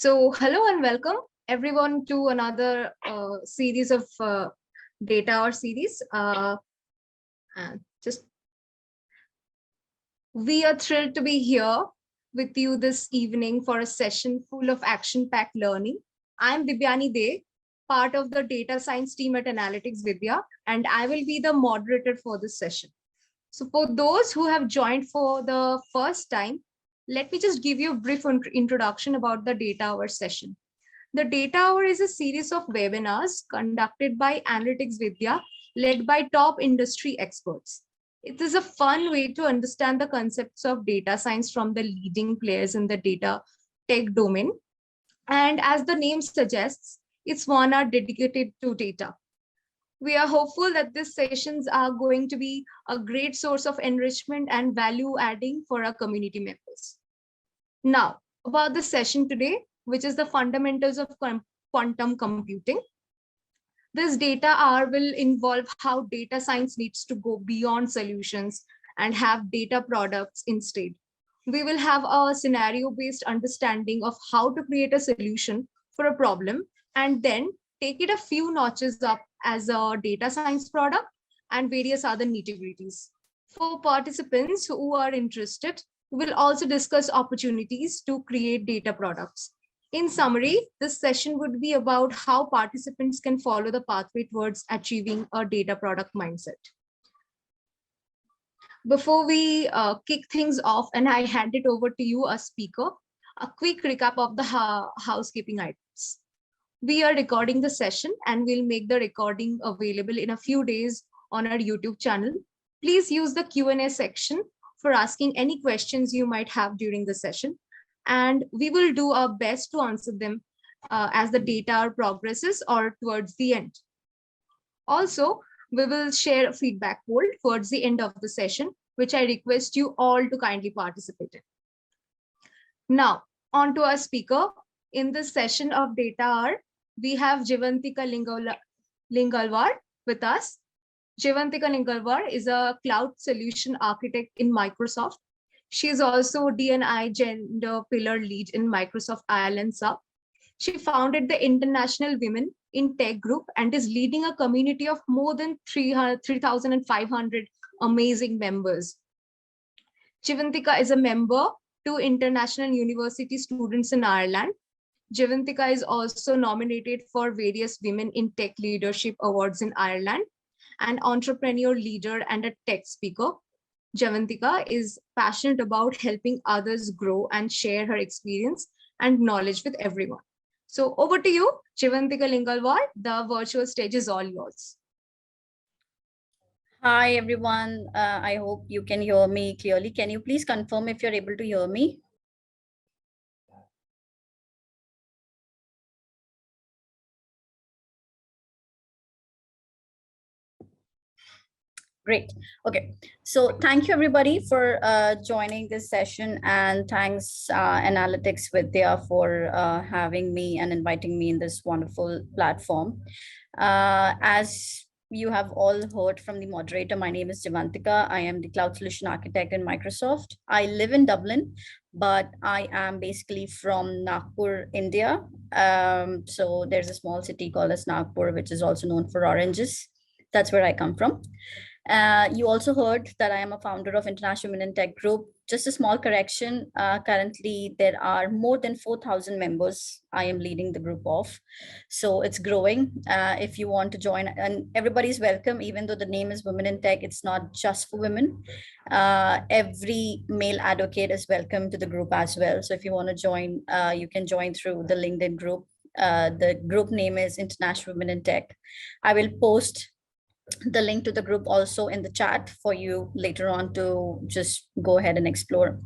Hello and welcome everyone to another series of DataHour series. And just we are thrilled to be here with you this evening for a session full of action-packed learning. I'm Vidhya, part of the data science team at Analytics Vidhya, and I will be the moderator for this session. So for those who have joined for the first time, let me just give you a brief introduction about the DataHour session. The DataHour is a series of webinars conducted by Analytics Vidhya, led by top industry experts. It is a fun way to understand the concepts of data science from the leading players in the data tech domain. And as the name suggests, it's 1 hour dedicated to data. We are hopeful that these sessions are going to be a great source of enrichment and value adding for our community members. Now, about the session today, which is the fundamentals of quantum computing. This data hour will involve how data science needs to go beyond solutions and have data products instead. We will have a scenario-based understanding of how to create a solution for a problem and then take it a few notches up as a data science product and various other nitty-gritties. For participants who are interested, we will also discuss opportunities to create data products. In summary, this session would be about how participants can follow the pathway towards achieving a data product mindset. Before we kick things off and I hand it over to you, a speaker, a quick recap of the housekeeping items. We are recording the session and we'll make the recording available in a few days on our YouTube channel. Please use the Q&A section for asking any questions you might have during the session. And we will do our best to answer them as the data progresses or towards the end. Also, we will share a feedback poll towards the end of the session, which I request you all to kindly participate in. Now, on to our speaker. In this session of Data Hour, we have Jeevantika Lingalwar with us. Jeevantika Lingalwar is a cloud solution architect in Microsoft. She is also D&I Gender Pillar Lead in Microsoft Ireland Sub. She founded the International Women in Tech Group and is leading a community of more than 3,500 amazing members. Jeevantika is a member to International University Students in Ireland. Jeevantika is also nominated for various Women in Tech Leadership Awards in Ireland, an entrepreneur leader and a tech speaker. Jeevantika is passionate about helping others grow and share her experience and knowledge with everyone. So over to you, Jeevantika Lingalwar. The virtual stage is all yours. Hi, everyone. I hope you can hear me clearly. Can you please confirm if you're able to hear me? Great. Okay. So thank you everybody for joining this session, and thanks Analytics Vidhya for having me and inviting me in this wonderful platform. As you have all heard from the moderator, my name is Jeevantika. I am the Cloud Solution Architect in Microsoft. I live in Dublin, but I am basically from Nagpur, India. So there's a small city called as Nagpur, which is also known for oranges. That's where I come from. You also heard that I am a founder of International Women in Tech Group. Just a small correction. Currently, there are more than 4,000 members I am leading the group of. So it's growing. If you want to join, and everybody's welcome, even though the name is Women in Tech, it's not just for women. Every male advocate is welcome to the group as well. So if you want to join, you can join through the LinkedIn group. The group name is International Women in Tech. I will post the link to the group also in the chat for you later on to just go ahead and explore.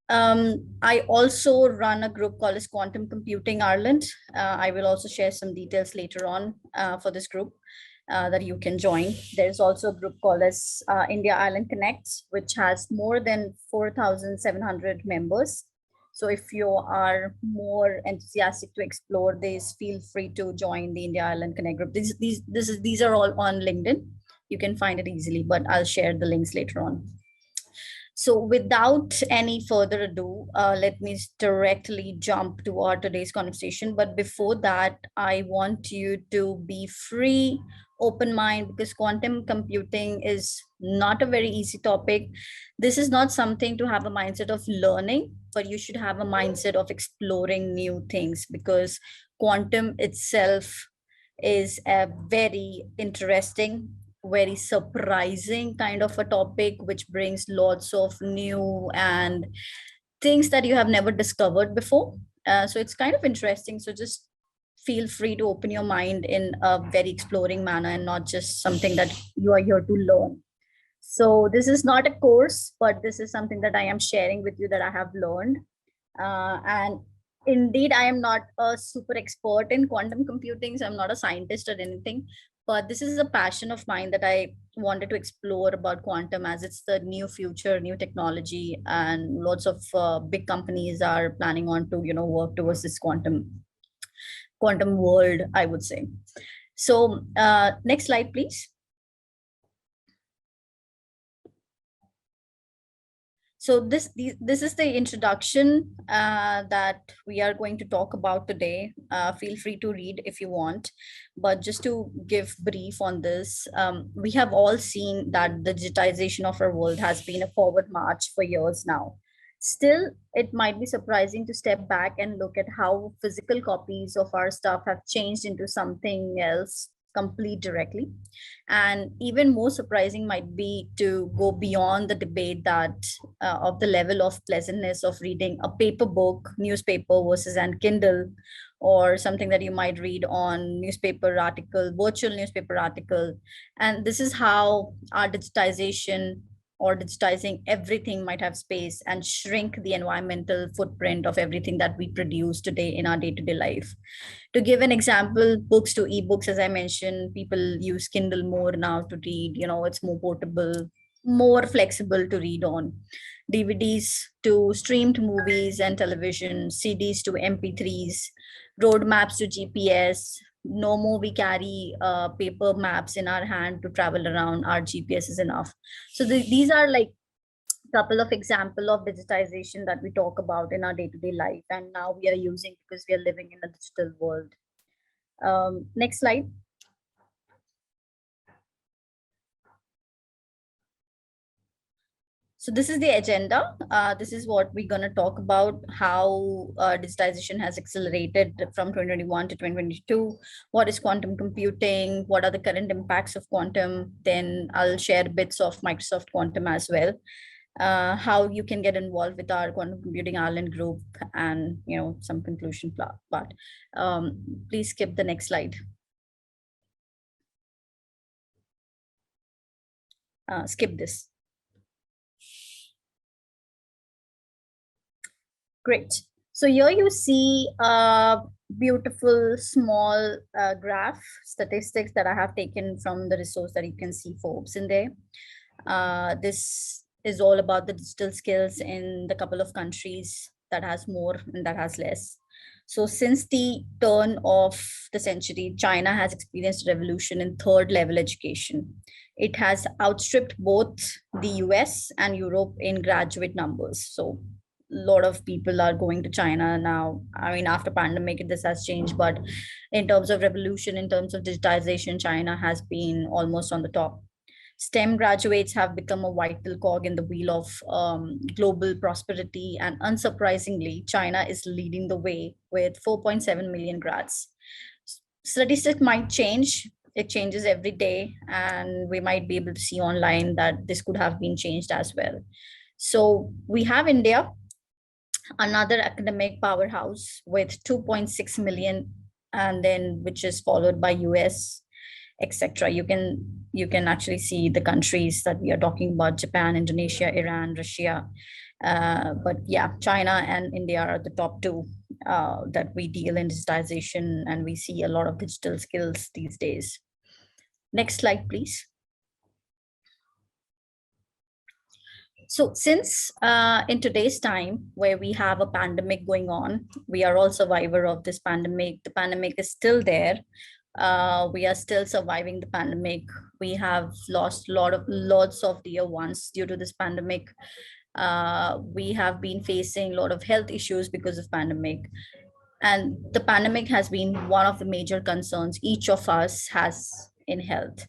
I also run a group called as Quantum Computing Ireland. I will also share some details later on for this group that you can join. There's also a group called as India Ireland Connects, which has more than 4,700 members. So if you are more enthusiastic to explore this, feel free to join the India Ireland Connect group. These are all on LinkedIn. You can find it easily, but I'll share the links later on. So without any further ado, let me directly jump to our today's conversation. But before that, I want you to be free, open mind, because quantum computing is not a very easy topic. This is not something to have a mindset of learning, but you should have a mindset of exploring new things, because quantum itself is a very interesting, very surprising kind of a topic, which brings lots of new and things that you have never discovered before. So it's kind of interesting. So just feel free to open your mind in a very exploring manner and not just something that you are here to learn. So this is not a course, but this is something that I am sharing with you that I have learned. And indeed, I am not a super expert in quantum computing, so I'm not a scientist or anything, but this is a passion of mine that I wanted to explore about quantum, as it's the new future, new technology, and lots of big companies are planning on to, work towards this quantum world, I would say. So next slide, please. So this is the introduction that we are going to talk about today. Feel free to read if you want, but just to give brief on this, we have all seen that the digitization of our world has been a forward march for years now. Still, it might be surprising to step back and look at how physical copies of our stuff have changed into something else complete directly. And even more surprising might be to go beyond the debate that of the level of pleasantness of reading a paper book, newspaper versus an Kindle, or something that you might read on newspaper article, virtual newspaper article. And this is how our digitization or digitizing everything might have space and shrink the environmental footprint of everything that we produce today in our day-to-day life. To give an example, books to ebooks, as I mentioned, people use Kindle more now to read. It's more portable, more flexible to read on. DVDs to streamed movies and television, CDs to MP3s, roadmaps to GPS. No more we carry paper maps in our hand to travel around. Our GPS is enough. So these are like couple of example of digitization that we talk about in our day-to-day life, and now we are using because we are living in a digital world. Next slide. So this is the agenda. This is what we're going to talk about, how digitization has accelerated from 2021 to 2022. What is quantum computing? What are the current impacts of quantum? Then I'll share bits of Microsoft Quantum as well. How you can get involved with our quantum computing Ireland group, and some conclusion part. Please skip the next slide. Skip this. Great. So here you see a beautiful small graph statistics that I have taken from the resource that you can see Forbes in there. This is all about the digital skills in the couple of countries that has more and that has less. So since the turn of the century, China has experienced a revolution in third level education. It has outstripped both the US and Europe in graduate numbers. So a lot of people are going to China now. I mean, after pandemic, this has changed, but in terms of revolution, in terms of digitization, China has been almost on the top. STEM graduates have become a vital cog in the wheel of global prosperity. And unsurprisingly, China is leading the way with 4.7 million grads. Statistics might change. It changes every day. And we might be able to see online that this could have been changed as well. So we have India, another academic powerhouse with 2.6 million, and then which is followed by US, etc. You can actually see the countries that we are talking about: Japan, Indonesia, Iran, Russia. But yeah, China and India are the top two that we deal in digitization, and we see a lot of digital skills these days. Next slide, please. So since in today's time where we have a pandemic going on, we are all survivor of this pandemic. The pandemic is still there. We are still surviving the pandemic. We have lost lots of dear ones due to this pandemic. We have been facing a lot of health issues because of pandemic, and the pandemic has been one of the major concerns each of us has in health.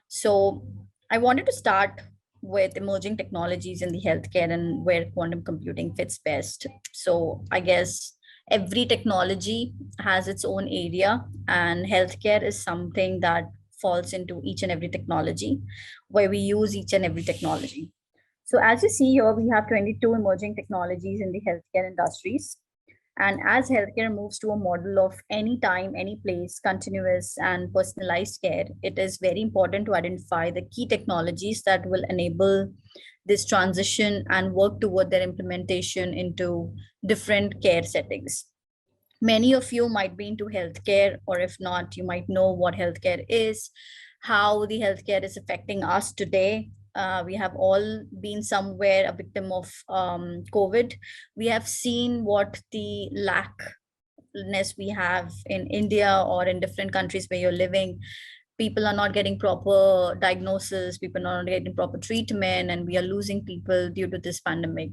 So I wanted to start with emerging technologies in the healthcare and where quantum computing fits best. So I guess every technology has its own area, and healthcare is something that falls into each and every technology, where we use each and every technology. So as you see here, we have 22 emerging technologies in the healthcare industries. And as healthcare moves to a model of any time, any place, continuous and personalized care, it is very important to identify the key technologies that will enable this transition and work toward their implementation into different care settings. Many of you might be into healthcare, or if not, you might know what healthcare is, how the healthcare is affecting us today. We have all been somewhere a victim of COVID. We have seen what the lackness we have in India or in different countries where you're living. People are not getting proper diagnosis, people are not getting proper treatment, and we are losing people due to this pandemic.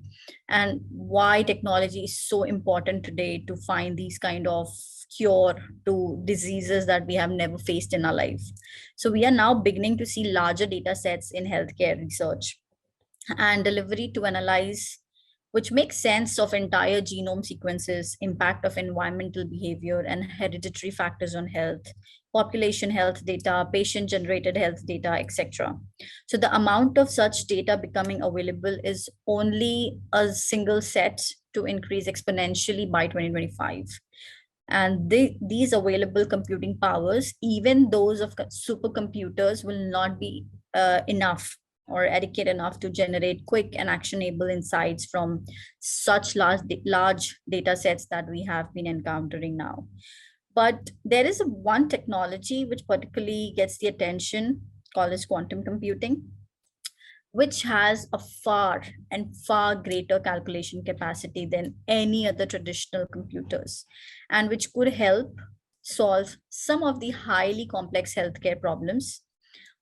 And why technology is so important today to find these kind of cure to diseases that we have never faced in our life. So we are now beginning to see larger data sets in healthcare research and delivery to analyze, which makes sense of entire genome sequences, impact of environmental behavior and hereditary factors on health, population health data, patient generated health data, etc. So the amount of such data becoming available is only a single set to increase exponentially by 2025. And these available computing powers, even those of supercomputers, will not be enough or adequate enough to generate quick and actionable insights from such large data sets that we have been encountering now. But there is one technology which particularly gets the attention, called as quantum computing, which has a far and far greater calculation capacity than any other traditional computers, and which could help solve some of the highly complex healthcare problems.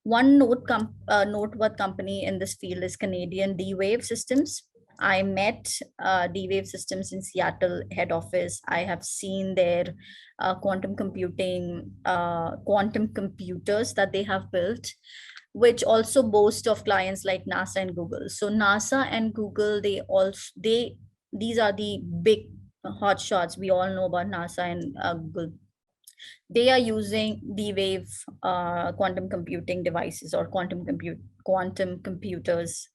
One noteworthy company in this field is Canadian D-Wave Systems. I met D-Wave Systems in Seattle head office. I have seen their quantum computers that they have built, which also boast of clients like NASA and Google. So NASA and Google, these are the big hot shots. We all know about NASA and Google. They are using D-Wave quantum computing devices or quantum computers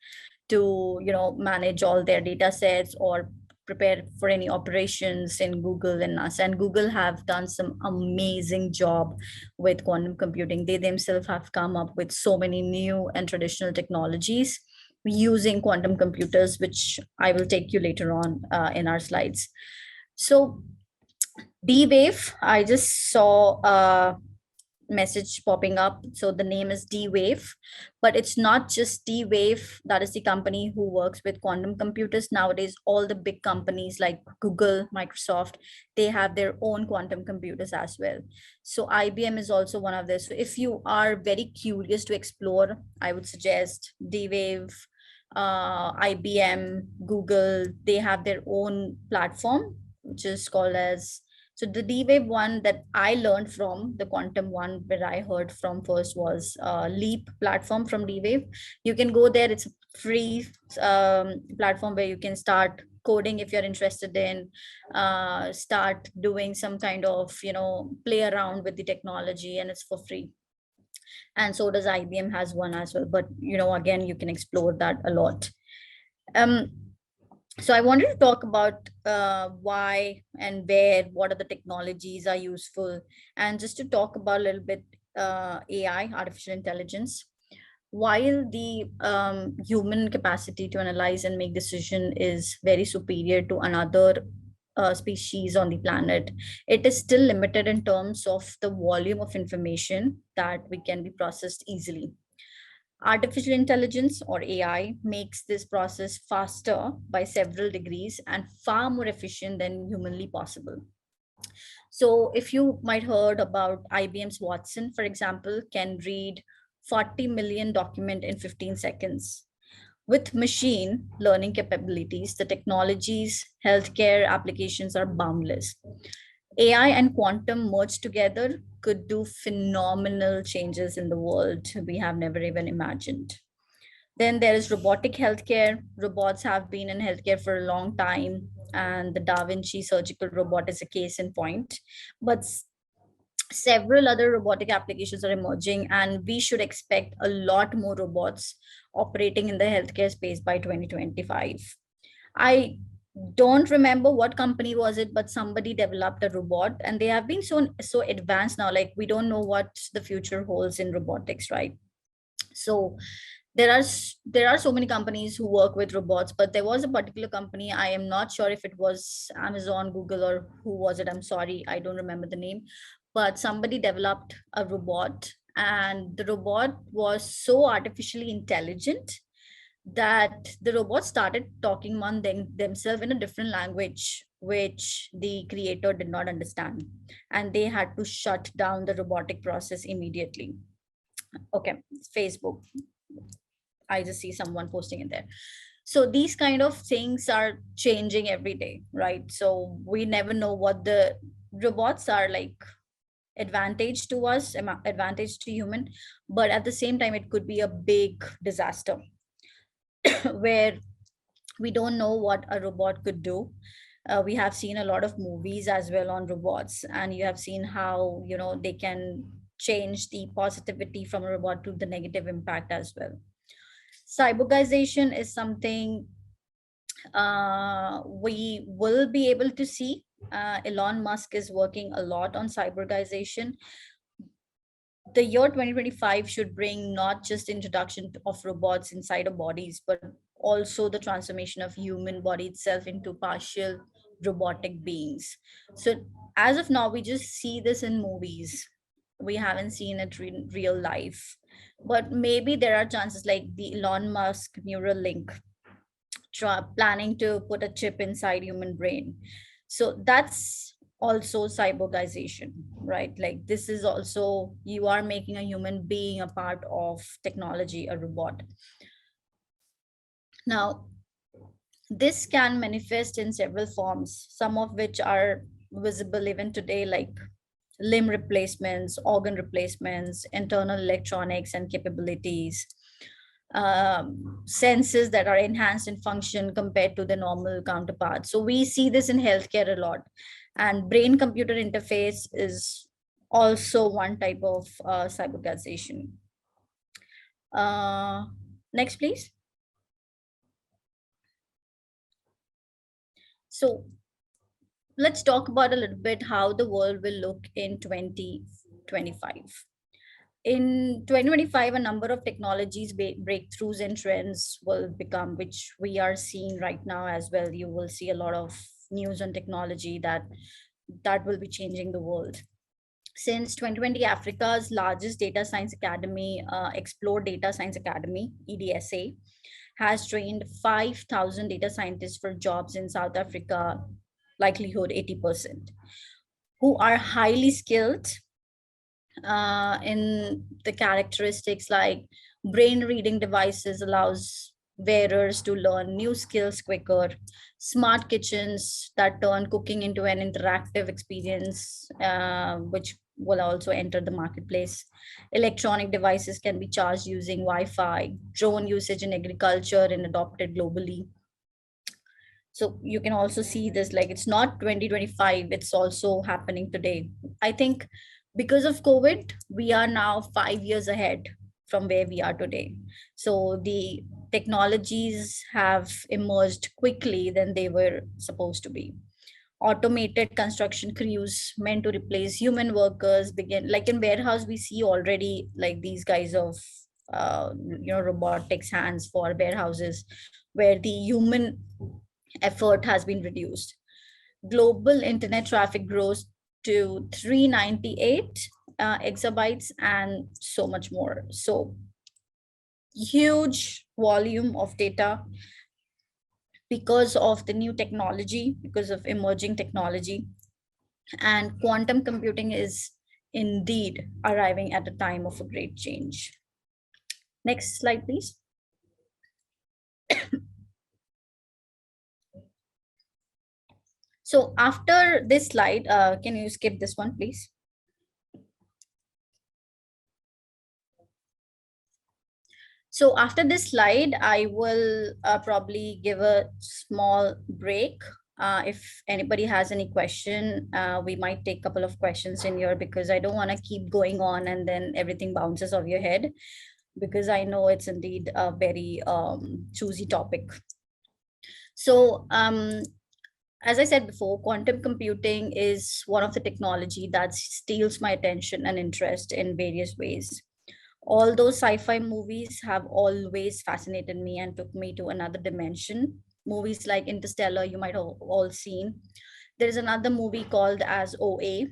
to manage all their data sets or prepare for any operations in Google and NASA. And Google have done some amazing job with quantum computing. They themselves have come up with so many new and traditional technologies using quantum computers, which I will take you later on in our slides. So D-Wave, I just saw a message popping up. So the name is D-Wave, but it's not just D-Wave. That is the company who works with quantum computers. Nowadays, all the big companies like Google, Microsoft, they have their own quantum computers as well. So IBM is also one of this. So if you are very curious to explore, I would suggest D-Wave, IBM, Google. They have their own platform, which is called as, so the D-Wave one that I learned from, the quantum one where I heard from first, was Leap platform from D-Wave. You can go there. It's a free platform where you can start coding if you're interested in, start doing some kind of, play around with the technology, and it's for free. And so does IBM has one as well. But, again, you can explore that a lot. So I wanted to talk about why and where, what are the technologies are useful, and just to talk about a little bit AI, artificial intelligence. While the human capacity to analyze and make decision is very superior to another species on the planet, it is still limited in terms of the volume of information that we can be processed easily. Artificial intelligence or AI makes this process faster by several degrees and far more efficient than humanly possible. So if you might heard about IBM's Watson, for example, can read 40 million document in 15 seconds, with machine learning capabilities, the technologies, healthcare applications are boundless. AI and quantum merged together could do phenomenal changes in the world we have never even imagined. Then there is robotic healthcare. Robots have been in healthcare for a long time, and the Da Vinci surgical robot is a case in point. But several other robotic applications are emerging, and we should expect a lot more robots operating in the healthcare space by 2025. I don't remember what company was it, but somebody developed a robot, and they have been so advanced now. Like, we don't know what the future holds in robotics, right? So there are so many companies who work with robots, but there was a particular company, I am not sure if it was Amazon, Google, or who was it, I'm sorry, I don't remember the name, but somebody developed a robot, and the robot was so artificially intelligent that the robot started talking among themselves in a different language which the creator did not understand, and they had to shut down the robotic process immediately. Okay, Facebook, I just see someone posting it there. So these kind of things are changing every day, right? So we never know what the robots are like, advantage to us, advantage to human, but at the same time it could be a big disaster where we don't know what a robot could do. We have seen a lot of movies as well on robots, and you have seen how, you know, they can change the positivity from a robot to the negative impact as well. Cyborgization is something we will be able to see. Elon Musk is working a lot on cyborgization. The year 2025 should bring not just introduction of robots inside our bodies, but also the transformation of human body itself into partial robotic beings. So as of now, we just see this in movies. We haven't seen it in real life. But maybe there are chances, like the Elon Musk Neuralink planning to put a chip inside human brain. So that's also cyborgization, right? Like, this is also, you are making a human being a part of technology, a robot. Now, this can manifest in several forms, some of which are visible even today, like limb replacements, organ replacements, internal electronics and capabilities, senses that are enhanced in function compared to the normal counterparts. So we see this in healthcare a lot. And brain computer interface is also one type of cyborgization. Next, please. So let's talk about a little bit how the world will look in 2025. In 2025, a number of technologies, breakthroughs and trends will become, which we are seeing right now as well. You will see a lot of news on technology that will be changing the world. Since 2020, Africa's largest data science academy, Explore Data Science Academy, EDSA, has trained 5,000 data scientists for jobs in South Africa, likelihood 80%, who are highly skilled in the characteristics like brain reading devices allows wearers to learn new skills quicker, smart kitchens that turn cooking into an interactive experience, which will also enter the marketplace. Electronic devices can be charged using Wi-Fi, drone usage in agriculture and adopted globally. So you can also see this, like, it's not 2025, it's also happening today. I think because of COVID, we are now 5 years ahead from where we are today. So the technologies have emerged quickly than they were supposed to be. Automated construction crews meant to replace human workers begin, like in warehouse, we see already like these guys of robotics hands for warehouses, where the human effort has been reduced. Global internet traffic grows to 398 exabytes and so much more. So huge volume of data because of the new technology, because of emerging technology. And quantum computing is indeed arriving at a time of a great change. Next slide, please. So after this slide, can you skip this one, please? So after this slide, I will probably give a small break. If anybody has any question, we might take a couple of questions in here, because I don't want to keep going on and then everything bounces off your head, because I know it's indeed a very choosy topic. So as I said before, quantum computing is one of the technology that steals my attention and interest in various ways. All those sci-fi movies have always fascinated me and took me to another dimension. Movies like Interstellar, you might have all seen. There is another movie called as OA,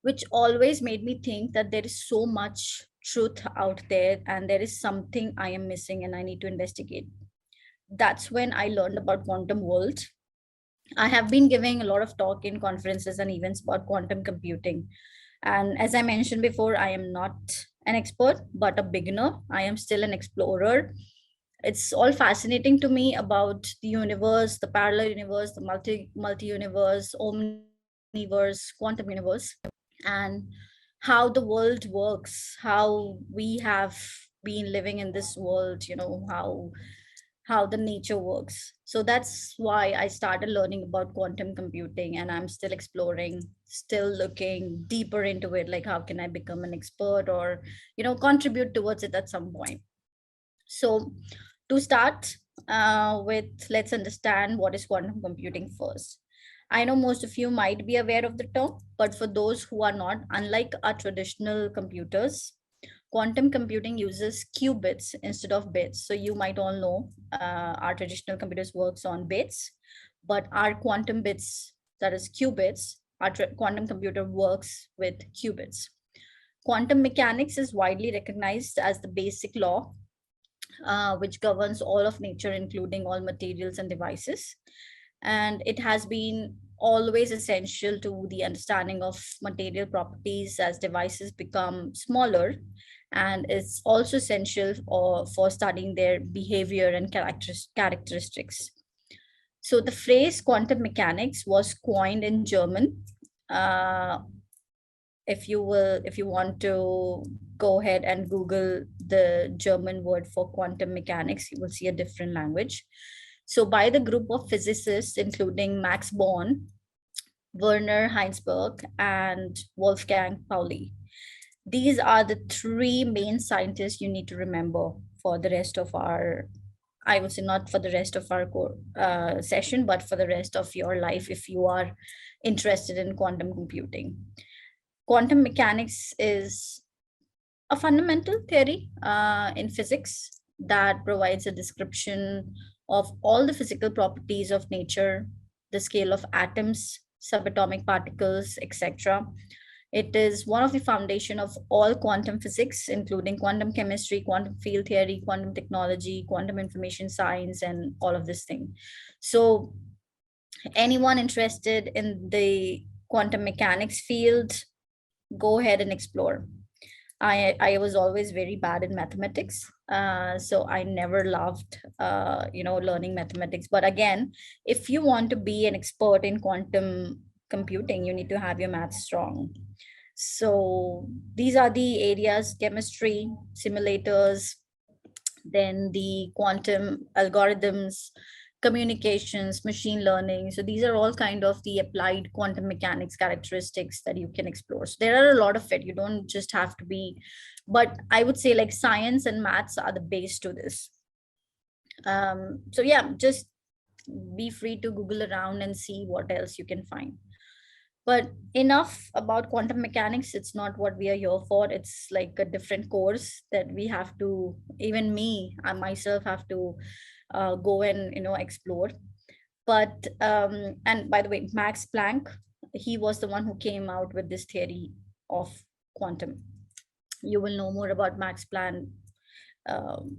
which always made me think that there is so much truth out there and there is something I am missing and I need to investigate. That's when I learned about quantum world. I have been giving a lot of talk in conferences and events about quantum computing. And as I mentioned before, I am not an expert, but a beginner. I am still an explorer. It's all fascinating to me about the universe, the parallel universe, the multi universe, omniverse, quantum universe, and how the world works, how we have been living in this world, how the nature works. So that's why I started learning about quantum computing, and I'm still exploring, still looking deeper into it, like how can I become an expert or contribute towards it at some point. So to start with, let's understand what is quantum computing first. I know most of you might be aware of the term, but for those who are not, unlike our traditional computers, quantum computing uses qubits instead of bits. So you might all know our traditional computers works on bits, but our quantum bits, that is qubits, our quantum computer works with qubits. Quantum mechanics is widely recognized as the basic law which governs all of nature, including all materials and devices. And it has been always essential to the understanding of material properties as devices become smaller. And it's also essential for studying their behavior and characteristics. So the phrase quantum mechanics was coined in German. If you want to go ahead and Google the German word for quantum mechanics, you will see a different language. So by the group of physicists, including Max Born, Werner Heisenberg, and Wolfgang Pauli. These are the three main scientists you need to remember for the rest of our, I would say not for the rest of our session, but for the rest of your life if you are interested in quantum computing. Quantum mechanics is a fundamental theory in physics that provides a description of all the physical properties of nature, the scale of atoms, subatomic particles, etc. It is one of the foundation of all quantum physics, including quantum chemistry, quantum field theory, quantum technology, quantum information science, and all of this thing. So anyone interested in the quantum mechanics field, go ahead and explore. I was always very bad in mathematics, so I never loved learning mathematics. But again, if you want to be an expert in quantum computing, you need to have your math strong. So these are the areas: chemistry, simulators, then the quantum algorithms, communications, machine learning. So these are all kind of the applied quantum mechanics characteristics that you can explore. So there are a lot of it. You don't just have to be, but I would say like science and maths are the base to this. So yeah, just be free to Google around and see what else you can find. But enough about quantum mechanics. It's not what we are here for. It's like a different course that we have to, even me, I myself have to go and explore. But and by the way, Max Planck, he was the one who came out with this theory of quantum. You will know more about Max Planck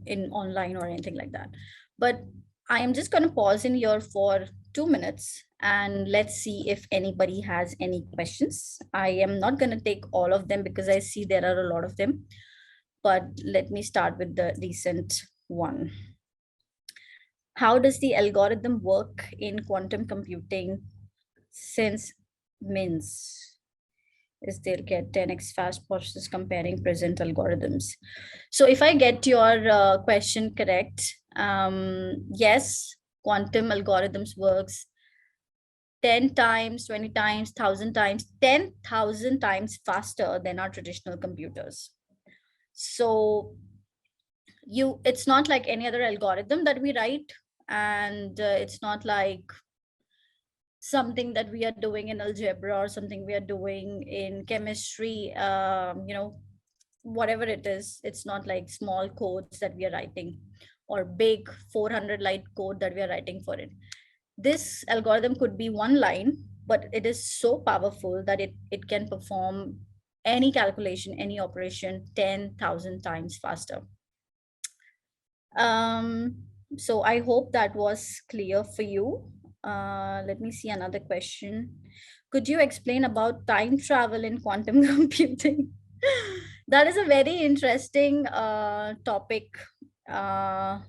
in online or anything like that. But I am just going to pause in here for 2 minutes and let's see if anybody has any questions. I am not going to take all of them because I see there are a lot of them, but let me start with the recent one. how does the algorithm work in quantum computing since means is they'll get 10x fast process comparing present algorithms. So if I get your question correct, yes, quantum algorithms works 10 times, 20 times, 1,000 times, 10,000 times faster than our traditional computers. So it's not like any other algorithm that we write, and it's not like something that we are doing in algebra or something we are doing in chemistry, whatever it is. It's not like small codes that we are writing or big 400 line code that we are writing for it. This algorithm could be one line, but it is so powerful that it can perform any calculation, any operation 10,000 times faster. So I hope that was clear for you. Let me see another question. Could you explain about time travel in quantum computing? That is a very interesting topic.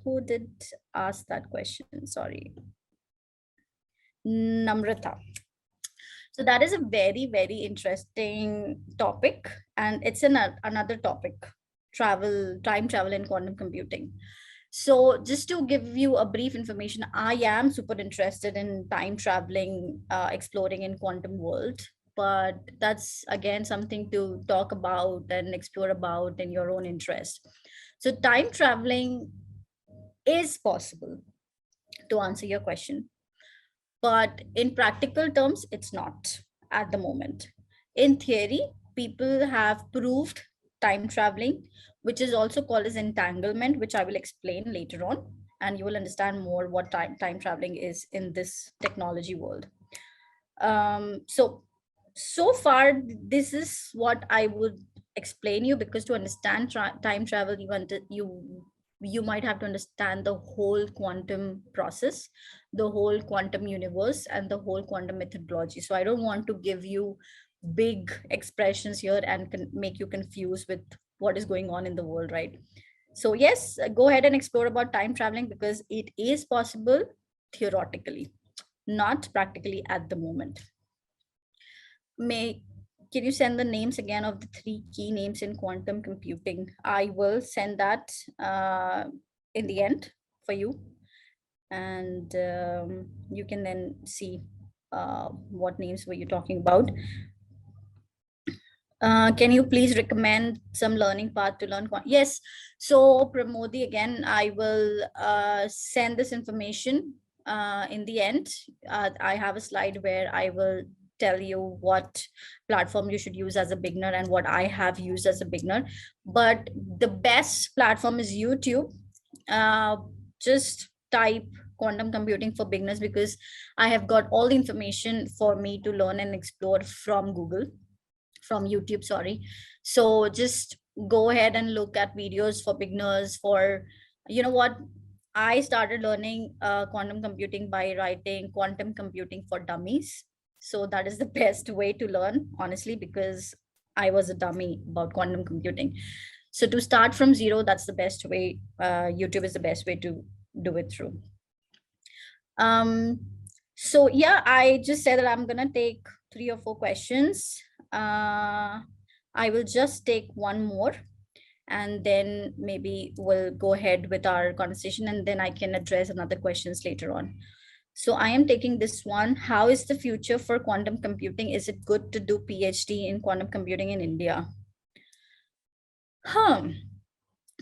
Who did ask that question? Sorry. Namrata. So that is a very, very interesting topic. And it's another topic, time travel in quantum computing. So just to give you a brief information, I am super interested in time traveling, exploring in quantum world, but that's again something to talk about and explore about in your own interest. So time traveling is possible, to answer your question, but in practical terms, it's not at the moment. In theory, people have proved time traveling, which is also called as entanglement, which I will explain later on, and you will understand more what time traveling is in this technology world. So far, this is what I would explain you, because to understand time travel, you might have to understand the whole quantum process, the whole quantum universe, and the whole quantum methodology. So I don't want to give you big expressions here and make you confused with what is going on in the world, right? So yes, go ahead and explore about time traveling, because it is possible theoretically, not practically at the moment. Can you send the names again of the 3 key names in quantum computing? I will send that in the end for you, and you can then see what names were you talking about. Can you please recommend some learning path to learn yes, so Pramodi, again, I will send this information in the end. I have a slide where I will tell you what platform you should use as a beginner and what I have used as a beginner. But the best platform is YouTube. Just type quantum computing for beginners, because I have got all the information for me to learn and explore from YouTube, sorry. So just go ahead and look at videos for beginners. For, you know what, I started learning quantum computing by writing Quantum Computing for Dummies. So that is the best way to learn, honestly, because I was a dummy about quantum computing. So to start from zero, that's the best way. YouTube is the best way to do it through. So yeah, I just said that I'm gonna take 3 or 4 questions. I will just take one more, and then maybe we'll go ahead with our conversation, and then I can address another questions later on. So I am taking this one. How is the future for quantum computing? Is it good to do PhD in quantum computing in India?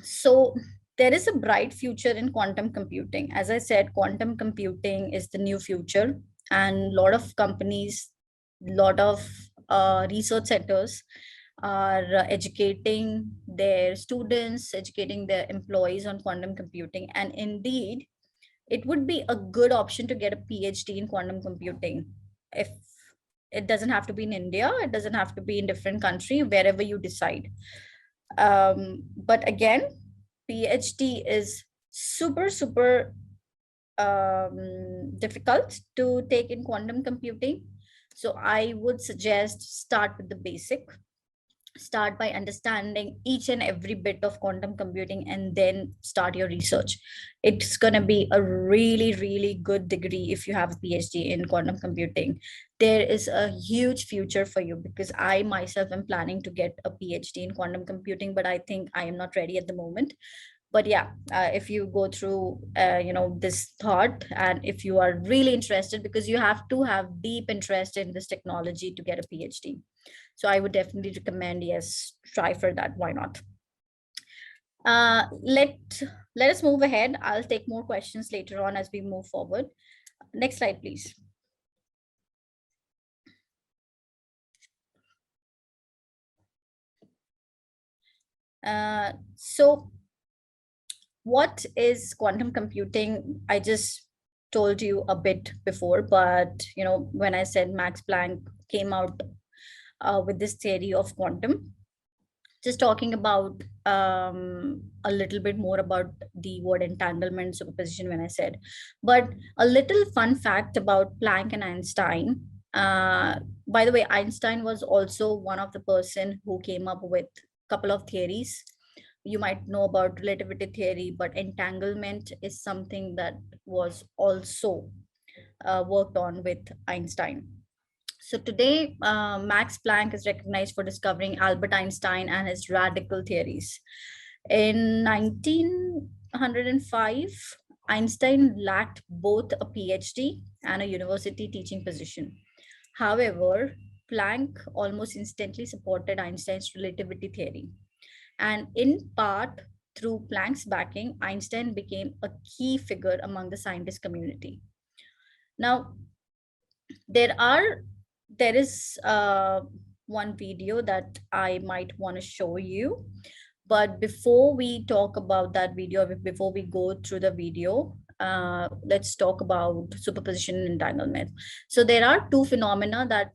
So there is a bright future in quantum computing. As I said, quantum computing is the new future, and a lot of companies, a lot of research centers are educating their students, educating their employees on quantum computing. And indeed, it would be a good option to get a PhD in quantum computing. If it doesn't have to be in India, it doesn't have to be in different country, wherever you decide. But again, PhD is super difficult to take in quantum computing. So I would suggest start with the basic. start by understanding each and every bit of quantum computing and then start your research. It's going to be a really, really good degree if you have a PhD in quantum computing. There is a huge future for you, because I myself am planning to get a PhD in quantum computing, but I think I am not ready at the moment. But yeah, if you go through this thought, and if you are really interested, because you have to have deep interest in this technology to get a PhD. So I would definitely recommend, yes, try for that. Why not? uh let let us move ahead. I'll take more questions later on as we move forward. Next slide, please. So what is quantum computing? I just told you a bit before, but when I said Max Planck came out with this theory of quantum, just talking about a little bit more about the word entanglement, superposition, when I said. But a little fun fact about Planck and Einstein. By the way, Einstein was also one of the person who came up with a couple of theories. You might know about relativity theory, but entanglement is something that was also worked on with Einstein. So today, Max Planck is recognized for discovering Albert Einstein and his radical theories. In 1905, Einstein lacked both a PhD and a university teaching position. However, Planck almost instantly supported Einstein's relativity theory. And in part, through Planck's backing, Einstein became a key figure among the scientist community. Now, there are there is one video that I might want to show you. But before we talk about that video, before we go through the video, let's talk about superposition and entanglement. So there are two phenomena that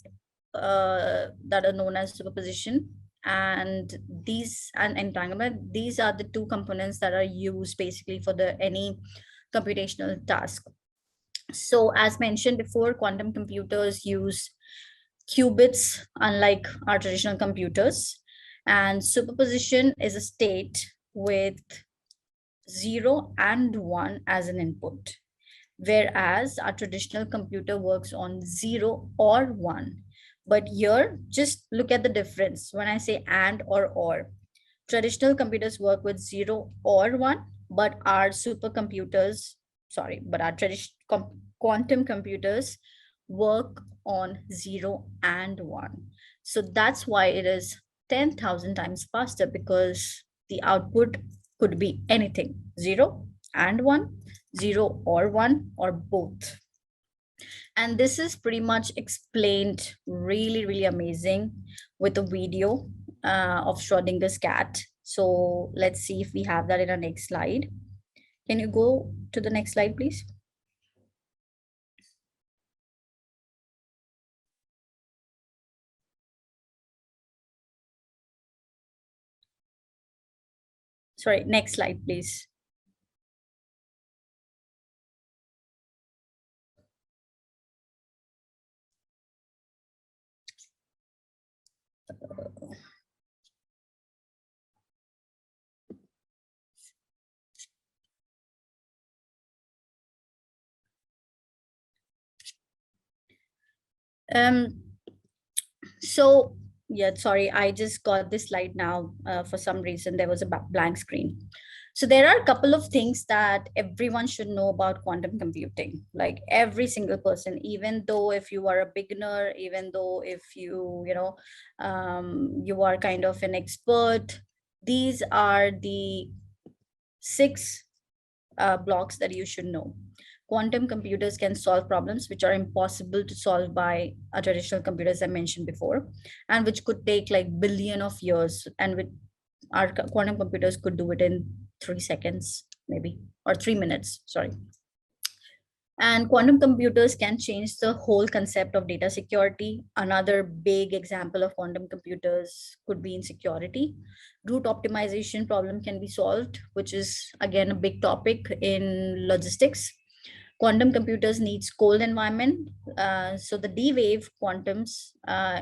are known as superposition and entanglement. These are the two components that are used basically for the any computational task. So as mentioned before, quantum computers use qubits, unlike our traditional computers. And superposition is a state with 0 and 1 as an input, whereas our traditional computer works on 0 or 1. But here, just look at the difference. When I say and or, traditional computers work with 0 or 1, but our supercomputers, sorry, but our quantum computers work on 0 and 1. So that's why it is 10,000 times faster, because the output could be anything, 0 and 1, 0 or 1, or both. And this is pretty much explained really, really amazing with a video of Schrodinger's cat. So let's see if we have that in our next slide. Can you go to the next slide, please? Sorry, next slide, please. Um, so yeah, sorry, I just got this slide now. For some reason, there was a blank screen. So there are a couple of things that everyone should know about quantum computing, like every single person, even though if you are a beginner, even though if you are kind of an expert. These are the 6 blocks that you should know. Quantum computers can solve problems which are impossible to solve by a traditional computer, as I mentioned before, and which could take like billion of years. And with our quantum computers could do it in 3 seconds, maybe, or 3 minutes, sorry. And quantum computers can change the whole concept of data security. Another big example of quantum computers could be in security. Route optimization problem can be solved, which is again a big topic in logistics. Quantum computers needs cold environment. So the D wave quantums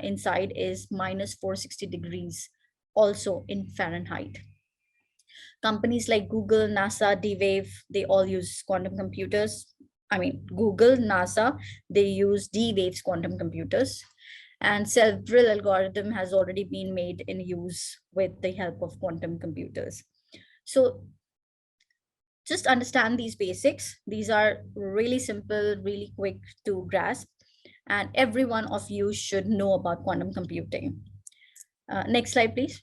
inside is minus 460 degrees also in Fahrenheit. Companies like Google, NASA, D-Wave, they all use quantum computers. I mean, Google, NASA, they use D-Wave's quantum computers. And several algorithm has already been made in use with the help of quantum computers. So just understand these basics. These are really simple, really quick to grasp. And every one of you should know about quantum computing. Next slide, please.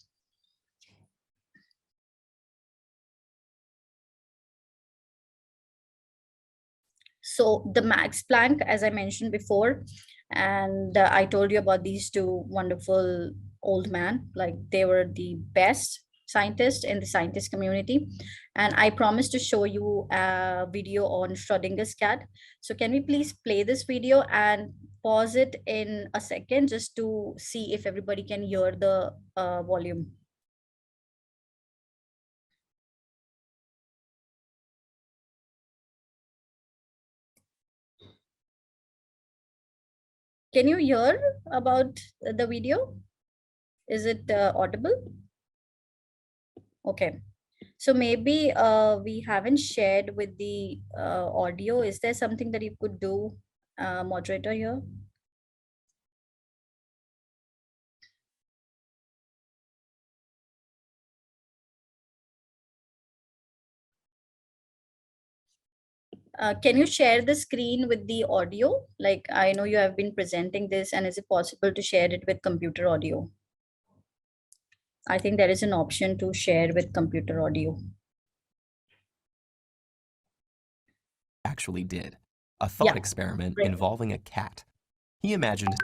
So the Max Planck, as I mentioned before, and I told you about these two wonderful old men, like they were the best scientists in the scientist community. And I promised to show you a video on Schrodinger's cat. So can we please play this video and pause it in a second just to see if everybody can hear the volume? Can you hear about the video? Is it audible? Okay. So maybe we haven't shared with the audio. Is there something that you could do, moderator here? Can you share the screen with the audio? Like, I know you have been presenting this, and is it possible to share it with computer audio? I think there is an option to share with computer audio. Actually did a thought experiment involving a cat. He imagined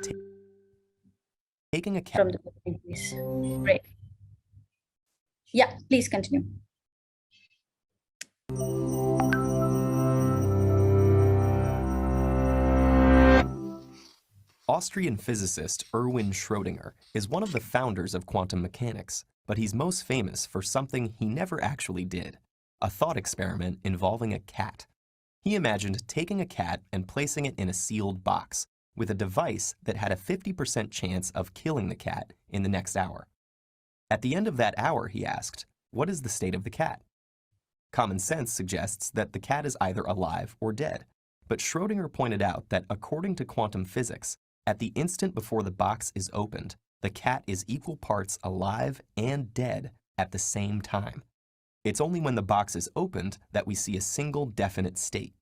taking a cat from the beginning, please. Great. Yeah, please continue. Austrian physicist Erwin Schrödinger is one of the founders of quantum mechanics, but he's most famous for something he never actually did, a thought experiment involving a cat. He imagined taking a cat and placing it in a sealed box with a device that had a 50% chance of killing the cat in the next hour. At the end of that hour, he asked, what is the state of the cat? Common sense suggests that the cat is either alive or dead, but Schrödinger pointed out that according to quantum physics, at the instant before the box is opened, the cat is equal parts alive and dead at the same time. It's only when the box is opened that we see a single definite state.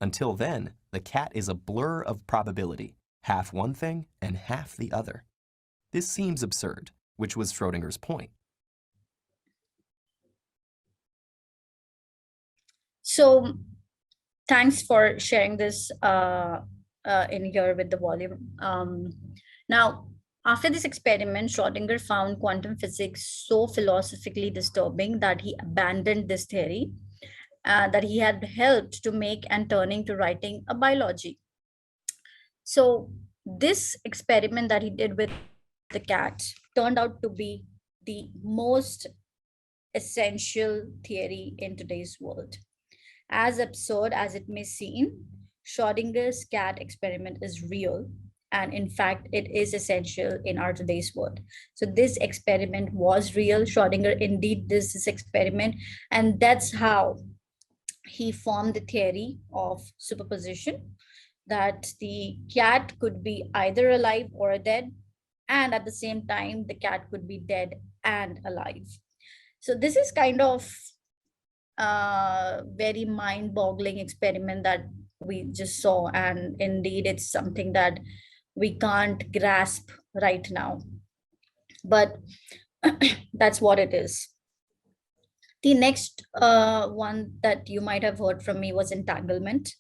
Until then, the cat is a blur of probability, half one thing and half the other. This seems absurd, which was Schrödinger's point. So thanks for sharing this in here with the volume. Now, after this experiment, Schrödinger found quantum physics so philosophically disturbing that he abandoned this theory that he had helped to make and turning to writing a biology. So this experiment that he did with the cat turned out to be the most essential theory in today's world. As absurd as it may seem, Schrodinger's cat experiment is real, and in fact, it is essential in our today's world. So this experiment was real. Schrödinger indeed did this experiment, and that's how he formed the theory of superposition, that the cat could be either alive or dead, and at the same time, the cat could be dead and alive. So this is kind of very mind-boggling experiment that we just saw, and indeed it's something that we can't grasp right now, but that's what it is. The next one that you might have heard from me was entanglement.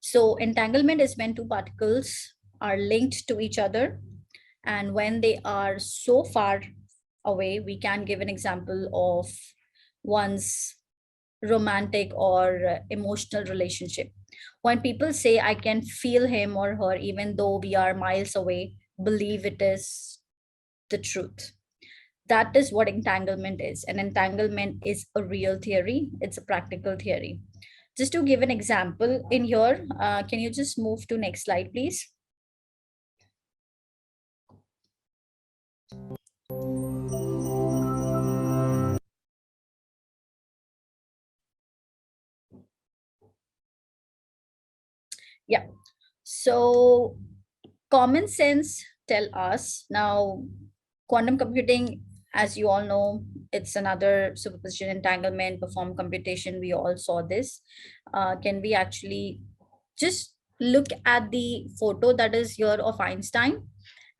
So entanglement is when two particles are linked to each other, and when they are so far away, we can give an example of one's romantic or emotional relationship. When people say, I can feel him or her, even though we are miles away, believe it is the truth. That is what entanglement is. And entanglement is a real theory. It's a practical theory. Just to give an example in here, can you just move to next slide, please? Yeah. So common sense tell us now, quantum computing, as you all know, it's another superposition entanglement perform computation. We all saw this. Can we actually just look at the photo that is here of Einstein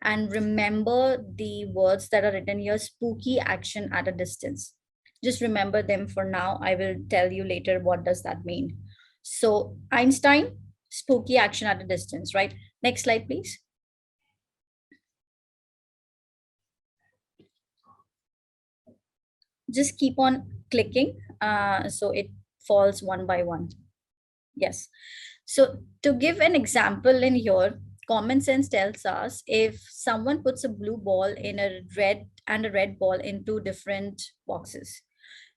and remember the words that are written here, spooky action at a distance. Just remember them for now. I will tell you later what does that mean. So Einstein, spooky action at a distance, right? Next slide, please. Just keep on clicking so it falls one by one. Yes. So to give an example in here, common sense tells us if someone puts a blue ball in a red and a red ball in two different boxes,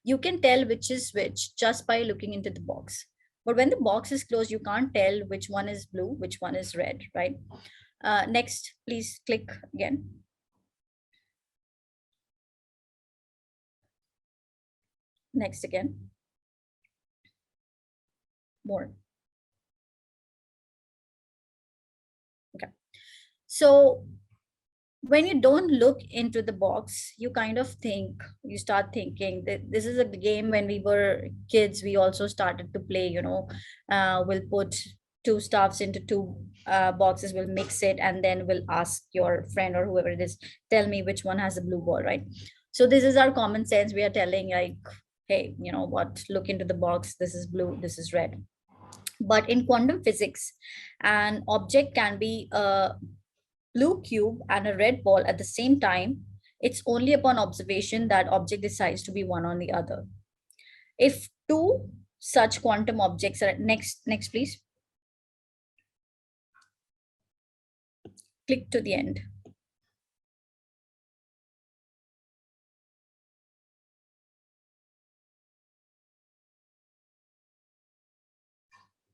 you can tell which is which just by looking into the box. But when the box is closed, you can't tell which one is blue, which one is red, right? Next, please click again. Next again. More. Okay. So when you don't look into the box, you kind of think, you start thinking that this is a game. When we were kids, we also started to play, we'll put two stuffs into two boxes, we'll mix it, and then we'll ask your friend or whoever it is, tell me which one has a blue ball, right? So this is our common sense. We are telling like, hey, you know what, look into the box, this is blue, this is red. But in quantum physics, an object can be a blue cube and a red ball at the same time. It's only upon observation that object decides to be one on the other. If two such quantum objects are next please. Click to the end.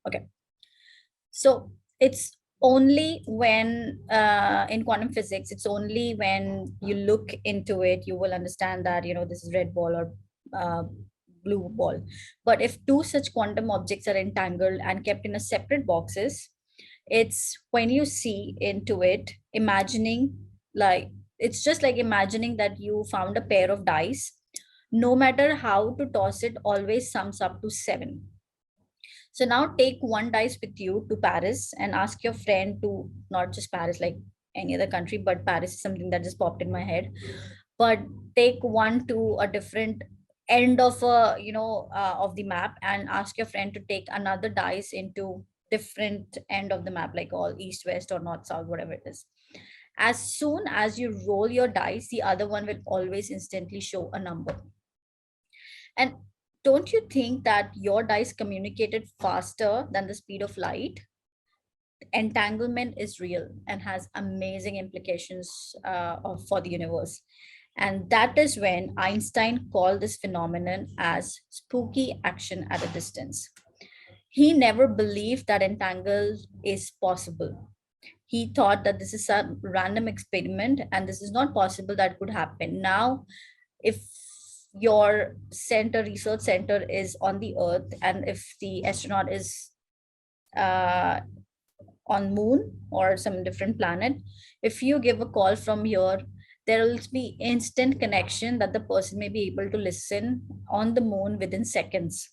Okay. So it's only when in quantum physics, it's only when you look into it, you will understand that, this is red ball or blue ball. But if two such quantum objects are entangled and kept in a separate boxes, it's when you see into it, imagining, like, it's just like imagining that you found a pair of dice. No matter how to toss it, always sums up to 7. So now take one dice with you to Paris and ask your friend to, not just Paris, like any other country, but Paris is something that just popped in my head. But take one to a different end of of the map and ask your friend to take another dice into different end of the map, like all east, west, or north, south, whatever it is. As soon as you roll your dice, the other one will always instantly show a number. And don't you think that your dice communicated faster than the speed of light? Entanglement is real and has amazing implications for the universe. And that is when Einstein called this phenomenon as spooky action at a distance. He never believed that entangle is possible. He thought that this is a random experiment and this is not possible that could happen. Now, if your research center is on the earth, and if the astronaut is on moon or some different planet, if you give a call from here, there will be instant connection that the person may be able to listen on the moon within seconds.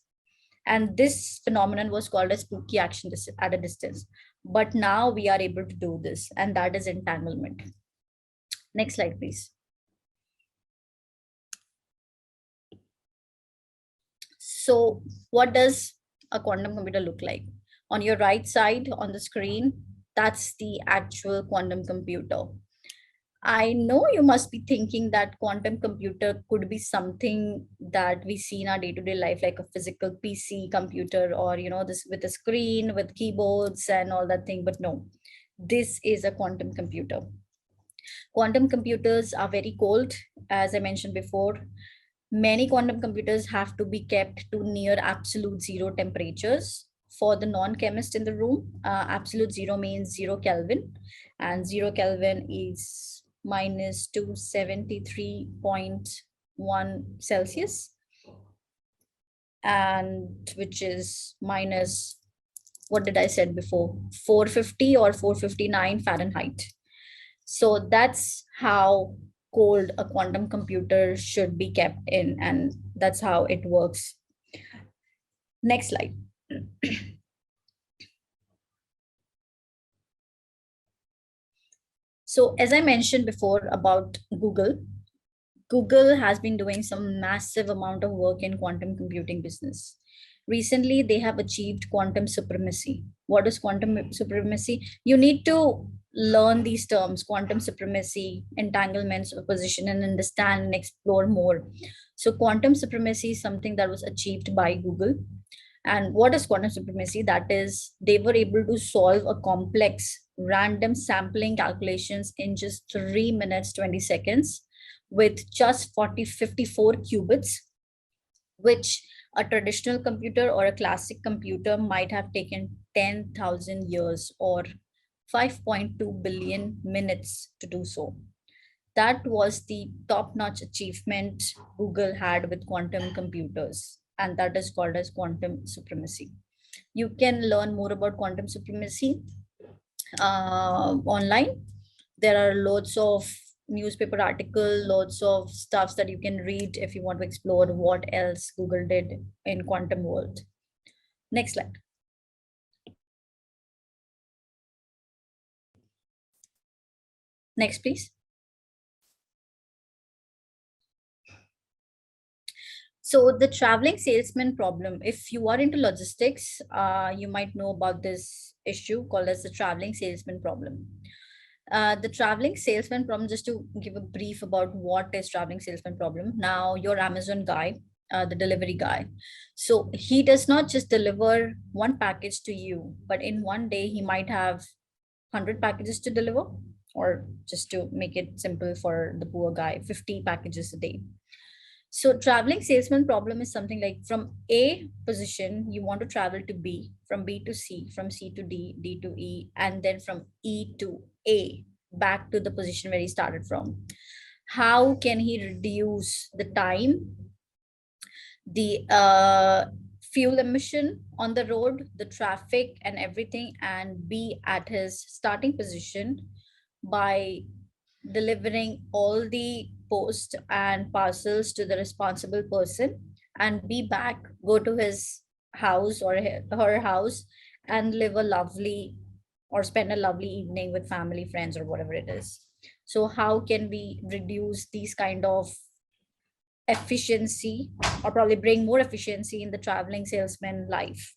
And this phenomenon was called as spooky action at a distance. But now we are able to do this, and that is entanglement. Next slide, please. So what does a quantum computer look like? On your right side on the screen, that's the actual quantum computer. I know you must be thinking that quantum computer could be something that we see in our day-to-day life, like a physical PC computer, or this with a screen with keyboards and all that thing. But no, this is a quantum computer. Quantum computers are very cold, as I mentioned before. Many quantum computers have to be kept to near absolute zero temperatures. For the non-chemist in the room, absolute zero means 0 Kelvin, and 0 Kelvin is minus 273.1 Celsius, and which is minus what did I said before? 450 or 459 Fahrenheit. So that's how cold a quantum computer should be kept in, and that's how it works. Next slide. So as I mentioned before about Google has been doing some massive amount of work in quantum computing business. Recently, they have achieved quantum supremacy. What is quantum supremacy? You need to learn these terms: quantum supremacy, entanglements, opposition, and understand and explore more. So quantum supremacy is something that was achieved by Google. And what is quantum supremacy? That is, they were able to solve a complex random sampling calculations in just 3 minutes, 20 seconds with just 54 qubits, which a traditional computer or a classic computer might have taken 10,000 years or 5.2 billion minutes to do so. That was the top-notch achievement Google had with quantum computers, and that is called as quantum supremacy. You can learn more about quantum supremacy online. There are loads of newspaper article, loads of stuffs that you can read if you want to explore what else Google did in quantum world. Next slide. Next, please. So the traveling salesman problem, if you are into logistics, you might know about this issue called as the traveling salesman problem. The traveling salesman problem, just to give a brief about what is traveling salesman problem. Now your Amazon guy, the delivery guy, so he does not just deliver one package to you, but in one day he might have 100 packages to deliver, or just to make it simple for the poor guy, 50 packages a day. So traveling salesman problem is something like from A position, you want to travel to B, from B to C, from C to D, D to E, and then from E to A, back to the position where he started from. How can he reduce the time, the fuel emission on the road, the traffic and everything, and be at his starting position by delivering all the post and parcels to the responsible person, and be back, go to his house or her house, and live a lovely or spend a lovely evening with family, friends, or whatever it is. So how can we reduce these kind of efficiency, or probably bring more efficiency in the traveling salesman life?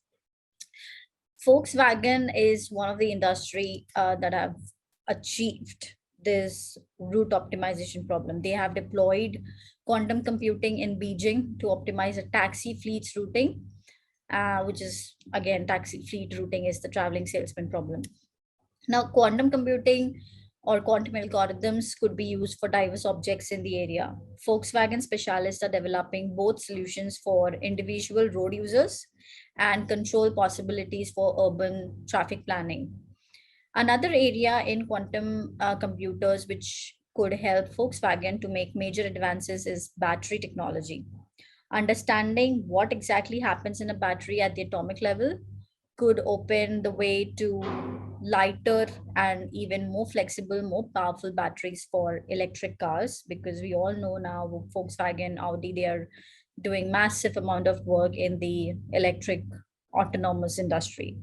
Volkswagen is one of the industry that have achieved this route optimization problem. They have deployed quantum computing in Beijing to optimize a taxi fleet's routing, which is, again, taxi fleet routing is the traveling salesman problem. Now, quantum computing or quantum algorithms could be used for diverse objects in the area. Volkswagen specialists are developing both solutions for individual road users and control possibilities for urban traffic planning. Another area in quantum computers which could help Volkswagen to make major advances is battery technology. Understanding what exactly happens in a battery at the atomic level could open the way to lighter and even more flexible, more powerful batteries for electric cars, because we all know now Volkswagen, Audi, they are doing massive amount of work in the electric autonomous industry.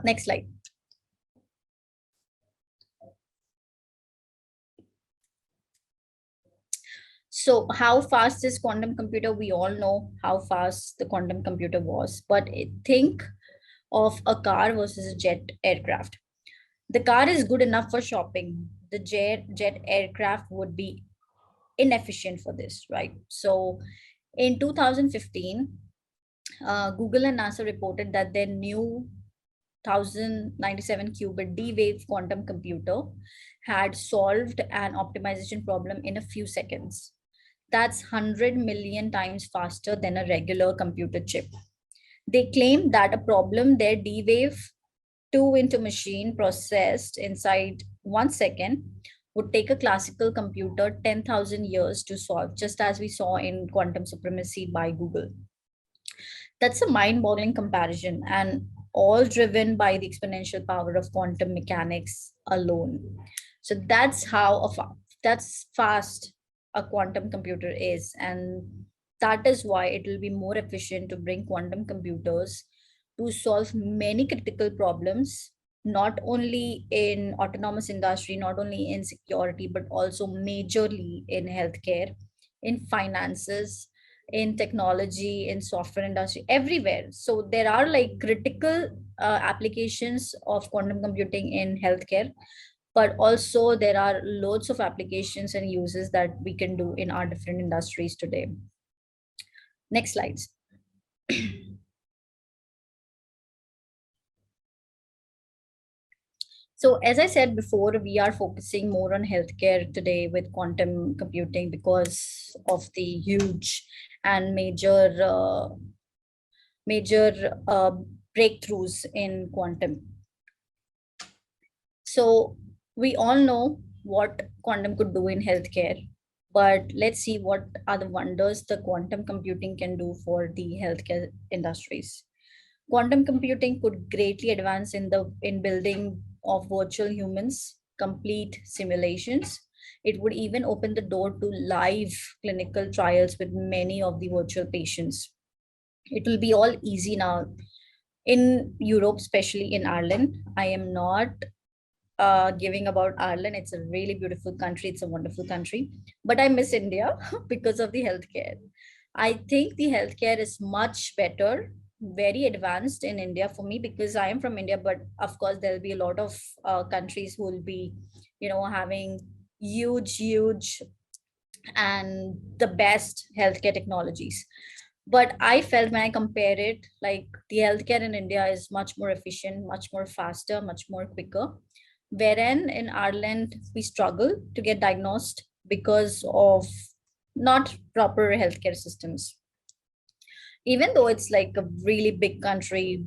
Next slide. So how fast is quantum computer? We all know how fast the quantum computer was, but think of a car versus a jet aircraft. The car is good enough for shopping. The jet aircraft would be inefficient for this, right? So in 2015, Google and NASA reported that their new 1097 qubit D-wave quantum computer had solved an optimization problem in a few seconds. That's 100 million times faster than a regular computer chip. They claim that a problem their D-wave 2 into machine processed inside 1 second would take a classical computer 10,000 years to solve, just as we saw in quantum supremacy by Google. That's a mind-boggling comparison, and all driven by the exponential power of quantum mechanics alone. So that's fast a quantum computer is, and that is why it will be more efficient to bring quantum computers to solve many critical problems, not only in autonomous industry, not only in security, but also majorly in healthcare, in finances, in technology, in software industry, everywhere. So there are like critical applications of quantum computing in healthcare, but also there are loads of applications and uses that we can do in our different industries today. Next slides. So as I said before, we are focusing more on healthcare today with quantum computing because of the huge and major breakthroughs in quantum. So we all know what quantum could do in healthcare, but let's see what are the wonders the quantum computing can do for the healthcare industries. Quantum computing could greatly advance in building of virtual humans, complete simulations. It would even open the door to live clinical trials with many of the virtual patients. It will be all easy now in Europe, especially in Ireland. I am not giving about Ireland. It's a really beautiful country. It's a wonderful country. But I miss India because of the healthcare. I think the healthcare is much better, very advanced in India for me because I am from India. But of course, there'll be a lot of countries who will be, having huge and the best healthcare technologies. But I felt when I compare it, like the healthcare in India is much more efficient, much more faster, much more quicker. Wherein in Ireland, we struggle to get diagnosed because of not proper healthcare systems. Even though it's like a really big country,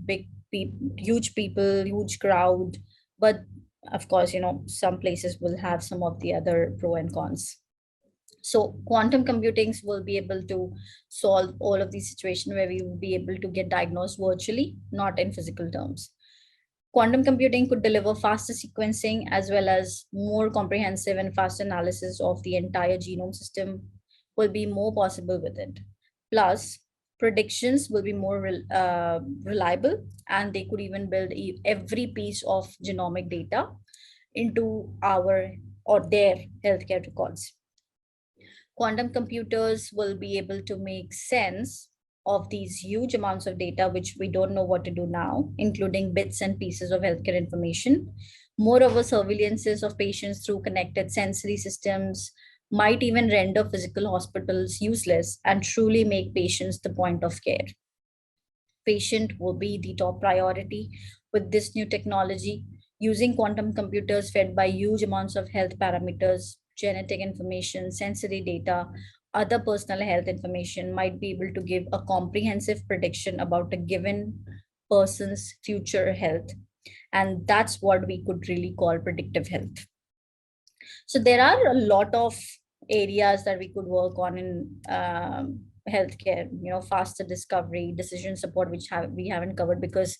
huge people, huge crowd, but of course, some places will have some of the other pro and cons. So quantum computings will be able to solve all of these situations where we will be able to get diagnosed virtually, not in physical terms. Quantum computing could deliver faster sequencing as well as more comprehensive and fast analysis of the entire genome system will be more possible with it. Plus, predictions will be more reliable, and they could even build every piece of genomic data into our or their healthcare records. Quantum computers will be able to make sense of these huge amounts of data, which we don't know what to do now, including bits and pieces of healthcare information. Moreover, surveillances of patients through connected sensory systems might even render physical hospitals useless and truly make patients the point of care. Patient will be the top priority with this new technology. Using quantum computers fed by huge amounts of health parameters, genetic information, sensory data, other personal health information might be able to give a comprehensive prediction about a given person's future health. And that's what we could really call predictive health. So there are a lot of areas that we could work on in healthcare, faster discovery, decision support, which we haven't covered because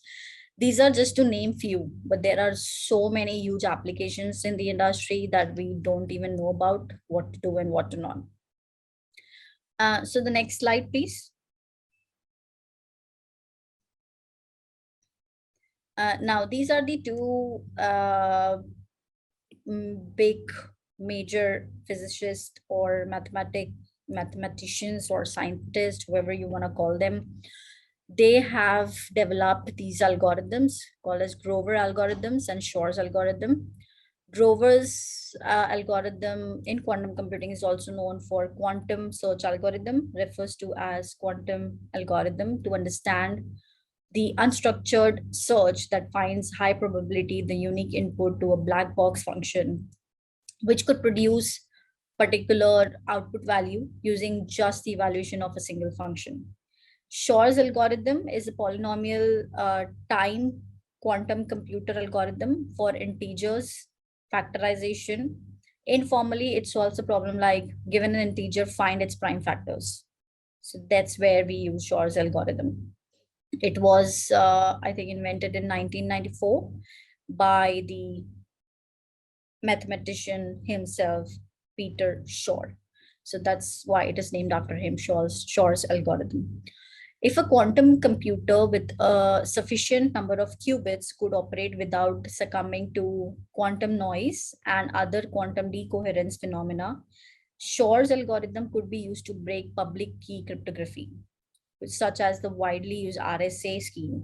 these are just to name few, but there are so many huge applications in the industry that we don't even know about what to do and what to not. So the next slide, please. Now, these are the two big major physicists or mathematicians or scientists, whoever you want to call them. They have developed these algorithms called as Grover algorithms and Shor's algorithm. Grover's algorithm in quantum computing is also known for quantum search algorithm, refers to as quantum algorithm to understand the unstructured search that finds high probability the unique input to a black box function, which could produce particular output value using just the evaluation of a single function. Shor's algorithm is a polynomial time quantum computer algorithm for integers factorization. Informally, it solves a problem like given an integer, find its prime factors. So that's where we use Shor's algorithm. It was, I think, invented in 1994 by the mathematician himself, Peter Shor. So that's why it is named after him, Shor's algorithm. If a quantum computer with a sufficient number of qubits could operate without succumbing to quantum noise and other quantum decoherence phenomena, Shor's algorithm could be used to break public key cryptography, such as the widely used RSA scheme.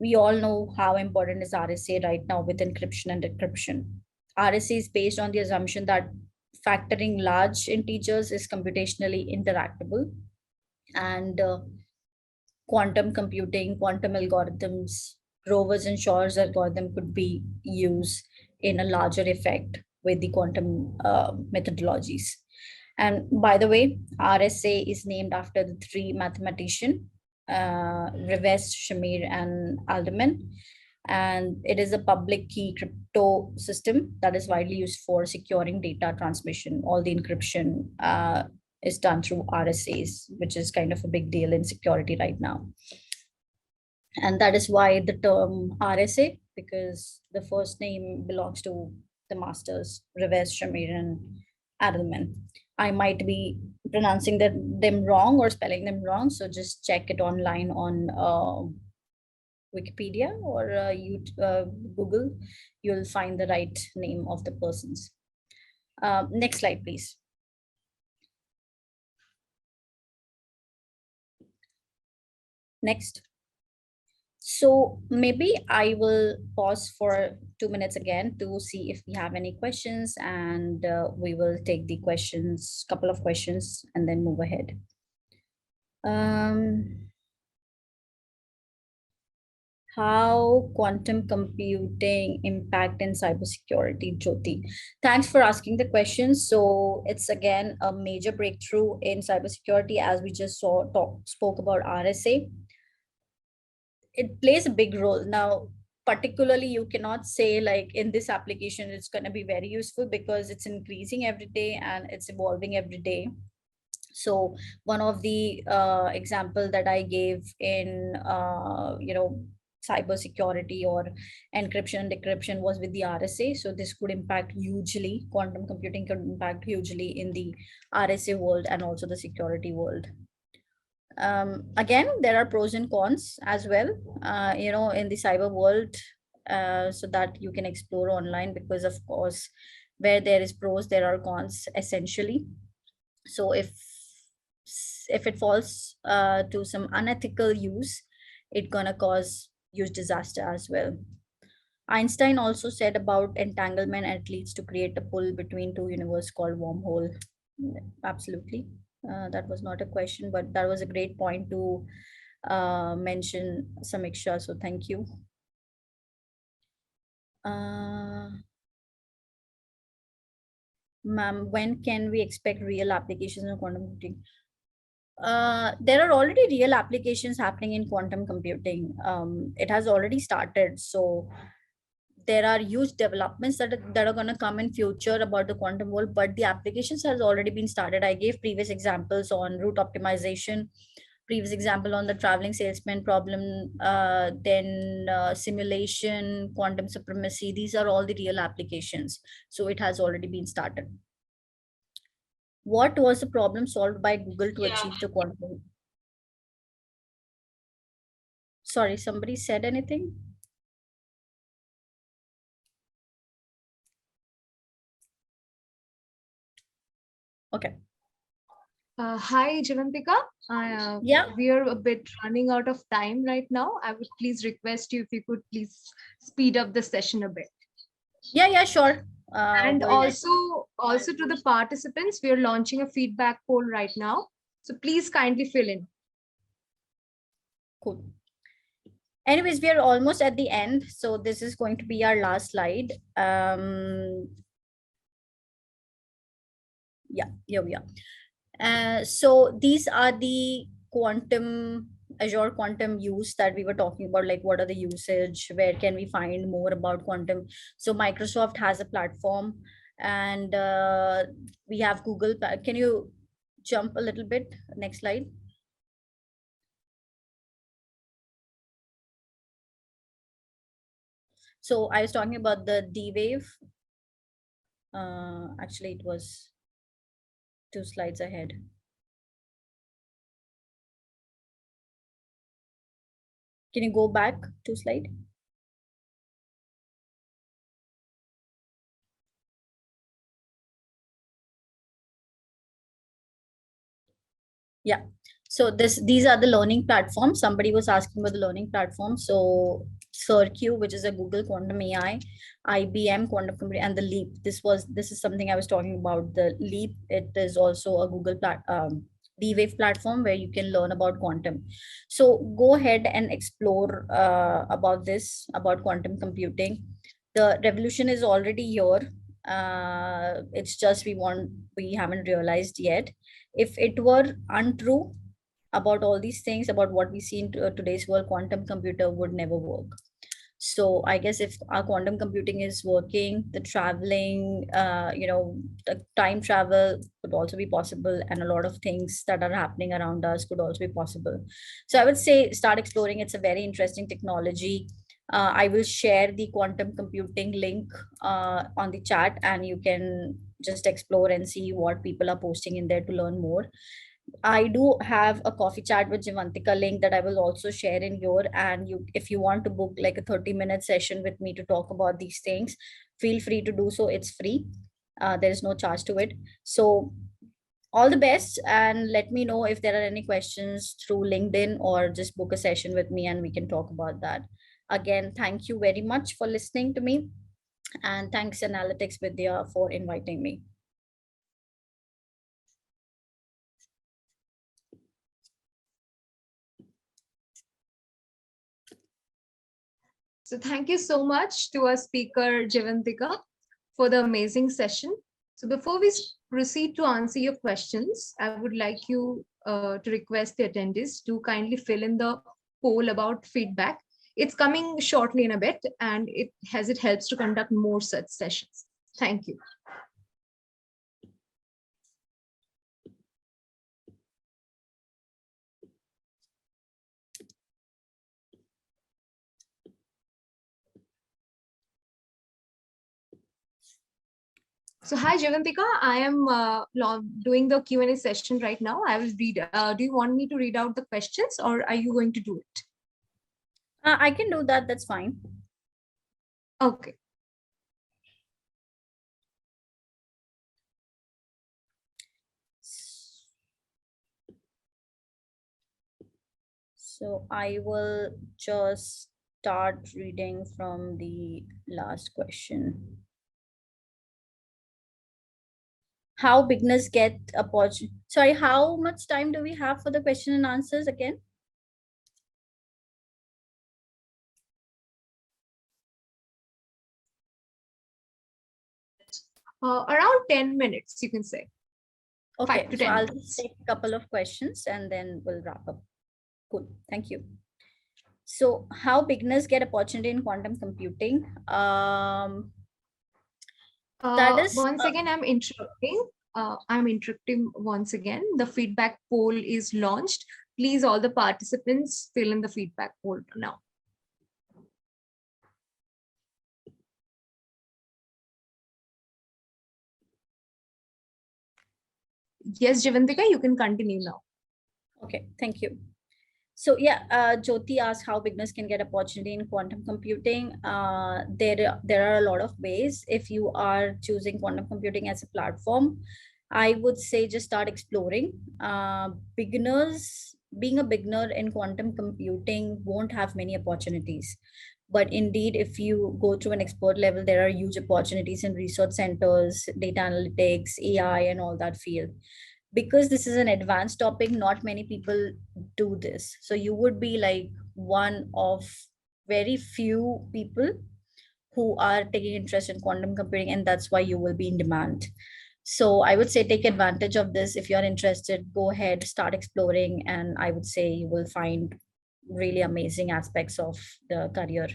We all know how important is RSA right now with encryption and decryption. RSA is based on the assumption that factoring large integers is computationally interactable, and quantum computing, quantum algorithms, Rover's and Shor's algorithm could be used in a larger effect with the quantum methodologies. And by the way, RSA is named after the three mathematicians, Rivest, Shamir, and Alderman. And it is a public key crypto system that is widely used for securing data transmission. All the encryption is done through RSAs, which is kind of a big deal in security right now. And that is why the term RSA, because the first name belongs to the masters, Rivest, Shamir, and Adelman. I might be pronouncing them wrong or spelling them wrong, so just check it online on Wikipedia or Google. You'll find the right name of the persons. Next slide, please. Next. So maybe I will pause for 2 minutes again to see if we have any questions, and we will take the questions, couple of questions, and then move ahead. How quantum computing impact in cybersecurity, Jyoti? Thanks for asking the question. So it's again a major breakthrough in cybersecurity, as we just spoke about RSA. It plays a big role. Now, particularly, you cannot say like in this application it's going to be very useful, because it's increasing every day and it's evolving every day. So one of the example that I gave in cybersecurity or encryption and decryption was with the RSA. So this could impact hugely, quantum computing could impact hugely in the RSA world and also the security world. Again, there are pros and cons as well, in the cyber world, so that you can explore online, because of course, where there is pros, there are cons essentially. So if it falls to some unethical use, it's gonna cause huge disaster as well. Einstein also said about entanglement, and it leads to create a pull between two universes called wormhole. Absolutely. That was not a question, but that was a great point to mention, Samiksha. So thank you. Ma'am, when can we expect real applications in quantum computing? There are already real applications happening in quantum computing. It has already started. So there are huge developments that are going to come in future about the quantum world, but the applications has already been started. I gave previous examples on route optimization, previous example on the traveling salesman problem, then simulation, quantum supremacy. These are all the real applications. So it has already been started. What was the problem solved by Google to achieve the quantum? Sorry, somebody said anything? Okay. Hi, Jeevantika. Yeah. We are a bit running out of time right now. I would please request you if you could please speed up the session a bit. Yeah, sure. And also to the participants, we are launching a feedback poll right now. So please kindly fill in. Cool. Anyways, we are almost at the end. So this is going to be our last slide. Yeah, here we are. So these are the Azure quantum use that we were talking about, like what are the usage, where can we find more about quantum? So Microsoft has a platform, and we have Google. Can you jump a little bit? Next slide. So I was talking about the D wave. Actually, it was 2 slides ahead. Can you go back 2 slide? Yeah. So these are the learning platforms. Somebody was asking about the learning platform. So CirQ, which is a Google Quantum AI, IBM Quantum Computing, and the Leap. This is something I was talking about. The Leap, it is also a Google D-Wave platform where you can learn about quantum. So go ahead and explore about about quantum computing. The revolution is already here. It's just we haven't realized yet. If it were untrue about all these things, about what we see in today's world, quantum computer would never work. So I guess if our quantum computing is working, the traveling, the time travel could also be possible, and a lot of things that are happening around us could also be possible. So I would say start exploring. It's a very interesting technology. I will share the quantum computing link on the chat, and you can just explore and see what people are posting in there to learn more. I do have a coffee chat with Jeevantika link that I will also share in your, and if you want to book like a 30-minute session with me to talk about these things, feel free to do so. It's free. There is no charge to it. So all the best, and let me know if there are any questions through LinkedIn, or just book a session with me and we can talk about that. Again, thank you very much for listening to me, and thanks Analytics Vidhya for inviting me. So thank you so much to our speaker, Jeevantika, for the amazing session. So before we proceed to answer your questions, I would like you to request the attendees to kindly fill in the poll about feedback. It's coming shortly in a bit, and it helps to conduct more such sessions. Thank you. So hi, Jeevantika. I am doing the Q&A session right now. I will read. Do you want me to read out the questions, or are you going to do it? I can do that. That's fine. Okay. So I will just start reading from the last question. How beginners get opportunity? Sorry, how much time do we have for the question and answers again? Around 10 minutes, you can say. Okay, 5 to so 10 I'll minutes. just take a couple of questions and then we'll wrap up. Cool, thank you. So how beginners get opportunity in quantum computing? That is once again, I'm interrupting. Once again. The feedback poll is launched. Please, all the participants, fill in the feedback poll now. Yes, Jeevantika, you can continue now. Okay, thank you. So yeah, Jyoti asked how beginners can get opportunity in quantum computing. There are a lot of ways. If you are choosing quantum computing as a platform, I would say just start exploring. Being a beginner in quantum computing won't have many opportunities. But indeed, if you go to an expert level, there are huge opportunities in research centers, data analytics, AI, and all that field. Because this is an advanced topic, not many people do this. So you would be like one of very few people who are taking interest in quantum computing, and that's why you will be in demand. So I would say take advantage of this. If you're interested, go ahead, start exploring, and I would say you will find really amazing aspects of the career.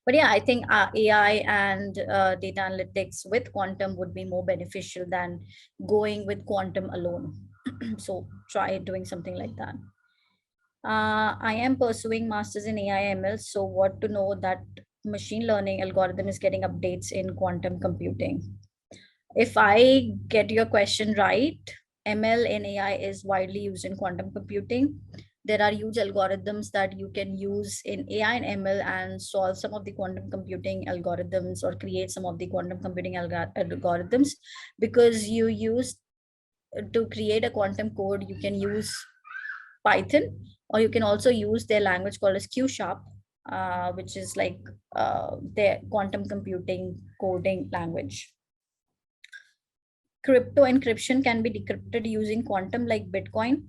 But yeah, I think AI and data analytics with quantum would be more beneficial than going with quantum alone. So try doing something like that. I am pursuing masters in AI ML. So what to know that machine learning algorithm is getting updates in quantum computing. If I get your question right, ML and AI is widely used in quantum computing. There are huge algorithms that you can use in AI and ML and solve some of the quantum computing algorithms or create some of the quantum computing algorithms, because you use to create a quantum code, you can use Python, or you can also use their language called as Q Sharp, which is like their quantum computing coding language. Crypto encryption can be decrypted using quantum like Bitcoin.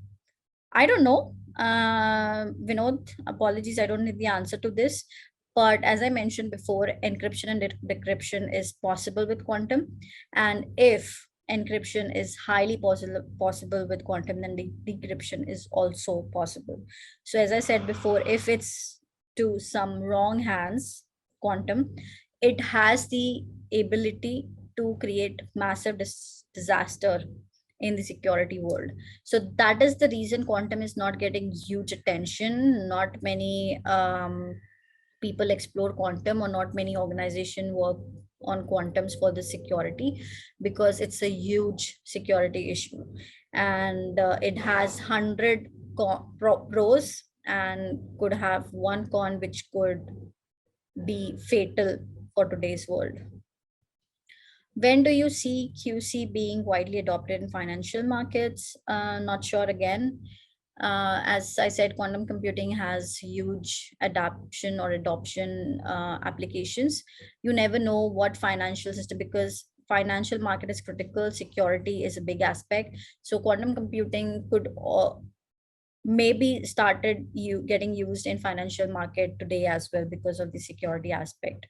I don't know. Vinod, apologies, I don't need the answer to this. But as I mentioned before, encryption and decryption is possible with quantum. And if encryption is highly possible with quantum, then decryption is also possible. So as I said before, if it's to some wrong hands, quantum, it has the ability to create massive disaster in the security world. So that is the reason quantum is not getting huge attention. Not many people explore quantum, or not many organizations work on quantums for the security, because it's a huge security issue, and it has 100 pros and could have one con which could be fatal for today's world. When do you see QC being widely adopted in financial markets? Not sure again. As I said, quantum computing has huge adoption or adoption applications. You never know what financial system, because financial market is critical, security is a big aspect. So quantum computing could maybe started getting used in financial market today as well, because of the security aspect.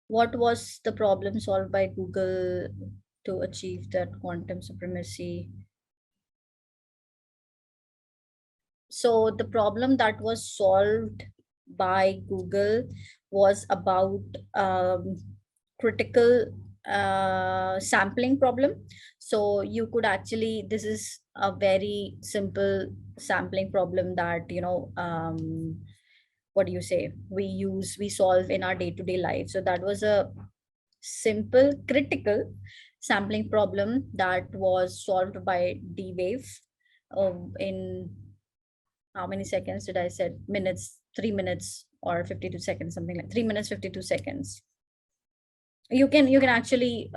What was the problem solved by Google to achieve that quantum supremacy? So the problem that was solved by Google was about critical sampling problem. So you could actually, this is a very simple sampling problem that, what do you say, we solve in our day-to-day life. So that was a simple critical sampling problem that was solved by D-Wave in how many seconds did I said? Minutes, 3 minutes or 52 seconds, something like 3 minutes, 52 seconds. You can actually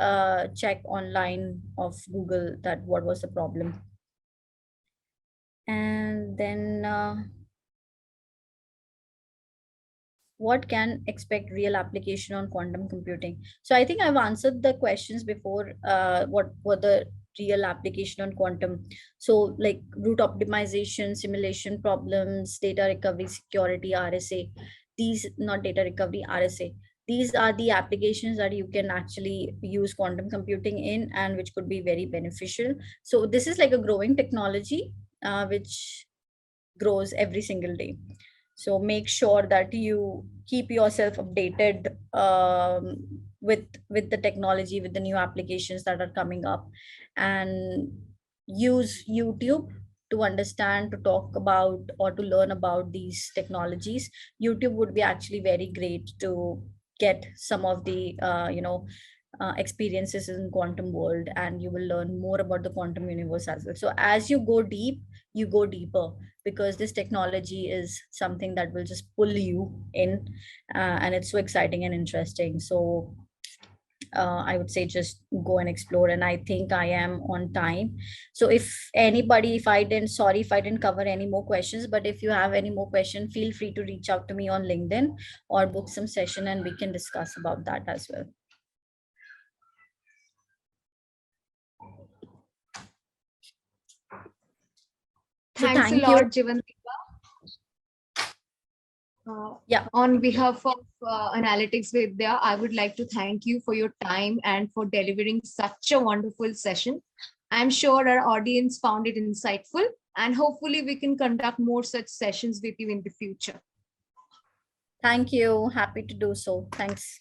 check online of Google that what was the problem. And then what can expect real application on quantum computing? So I think I've answered the questions before. What were the real application on quantum? So like route optimization, simulation problems, data recovery, security, RSA. These, not data recovery, RSA. These are the applications that you can actually use quantum computing in, and which could be very beneficial. So this is like a growing technology, which grows every single day. So make sure that you keep yourself updated with the technology, with the new applications that are coming up, and use YouTube to understand, to talk about, or to learn about these technologies. YouTube would be actually very great to get some of the experiences in quantum world, and you will learn more about the quantum universe as well. So as you go deep, you go deeper, because this technology is something that will just pull you in, and it's so exciting and interesting. So I would say just go and explore. And I think I am on time. So if anybody, if I didn't cover any more questions, but if you have any more questions, feel free to reach out to me on LinkedIn or book some session, and we can discuss about that as well. Thanks a lot, Jeevantika. Yeah. On behalf of Analytics Vidhya, I would like to thank you for your time and for delivering such a wonderful session. I'm sure our audience found it insightful, and hopefully we can conduct more such sessions with you in the future. Thank you. Happy to do so. Thanks.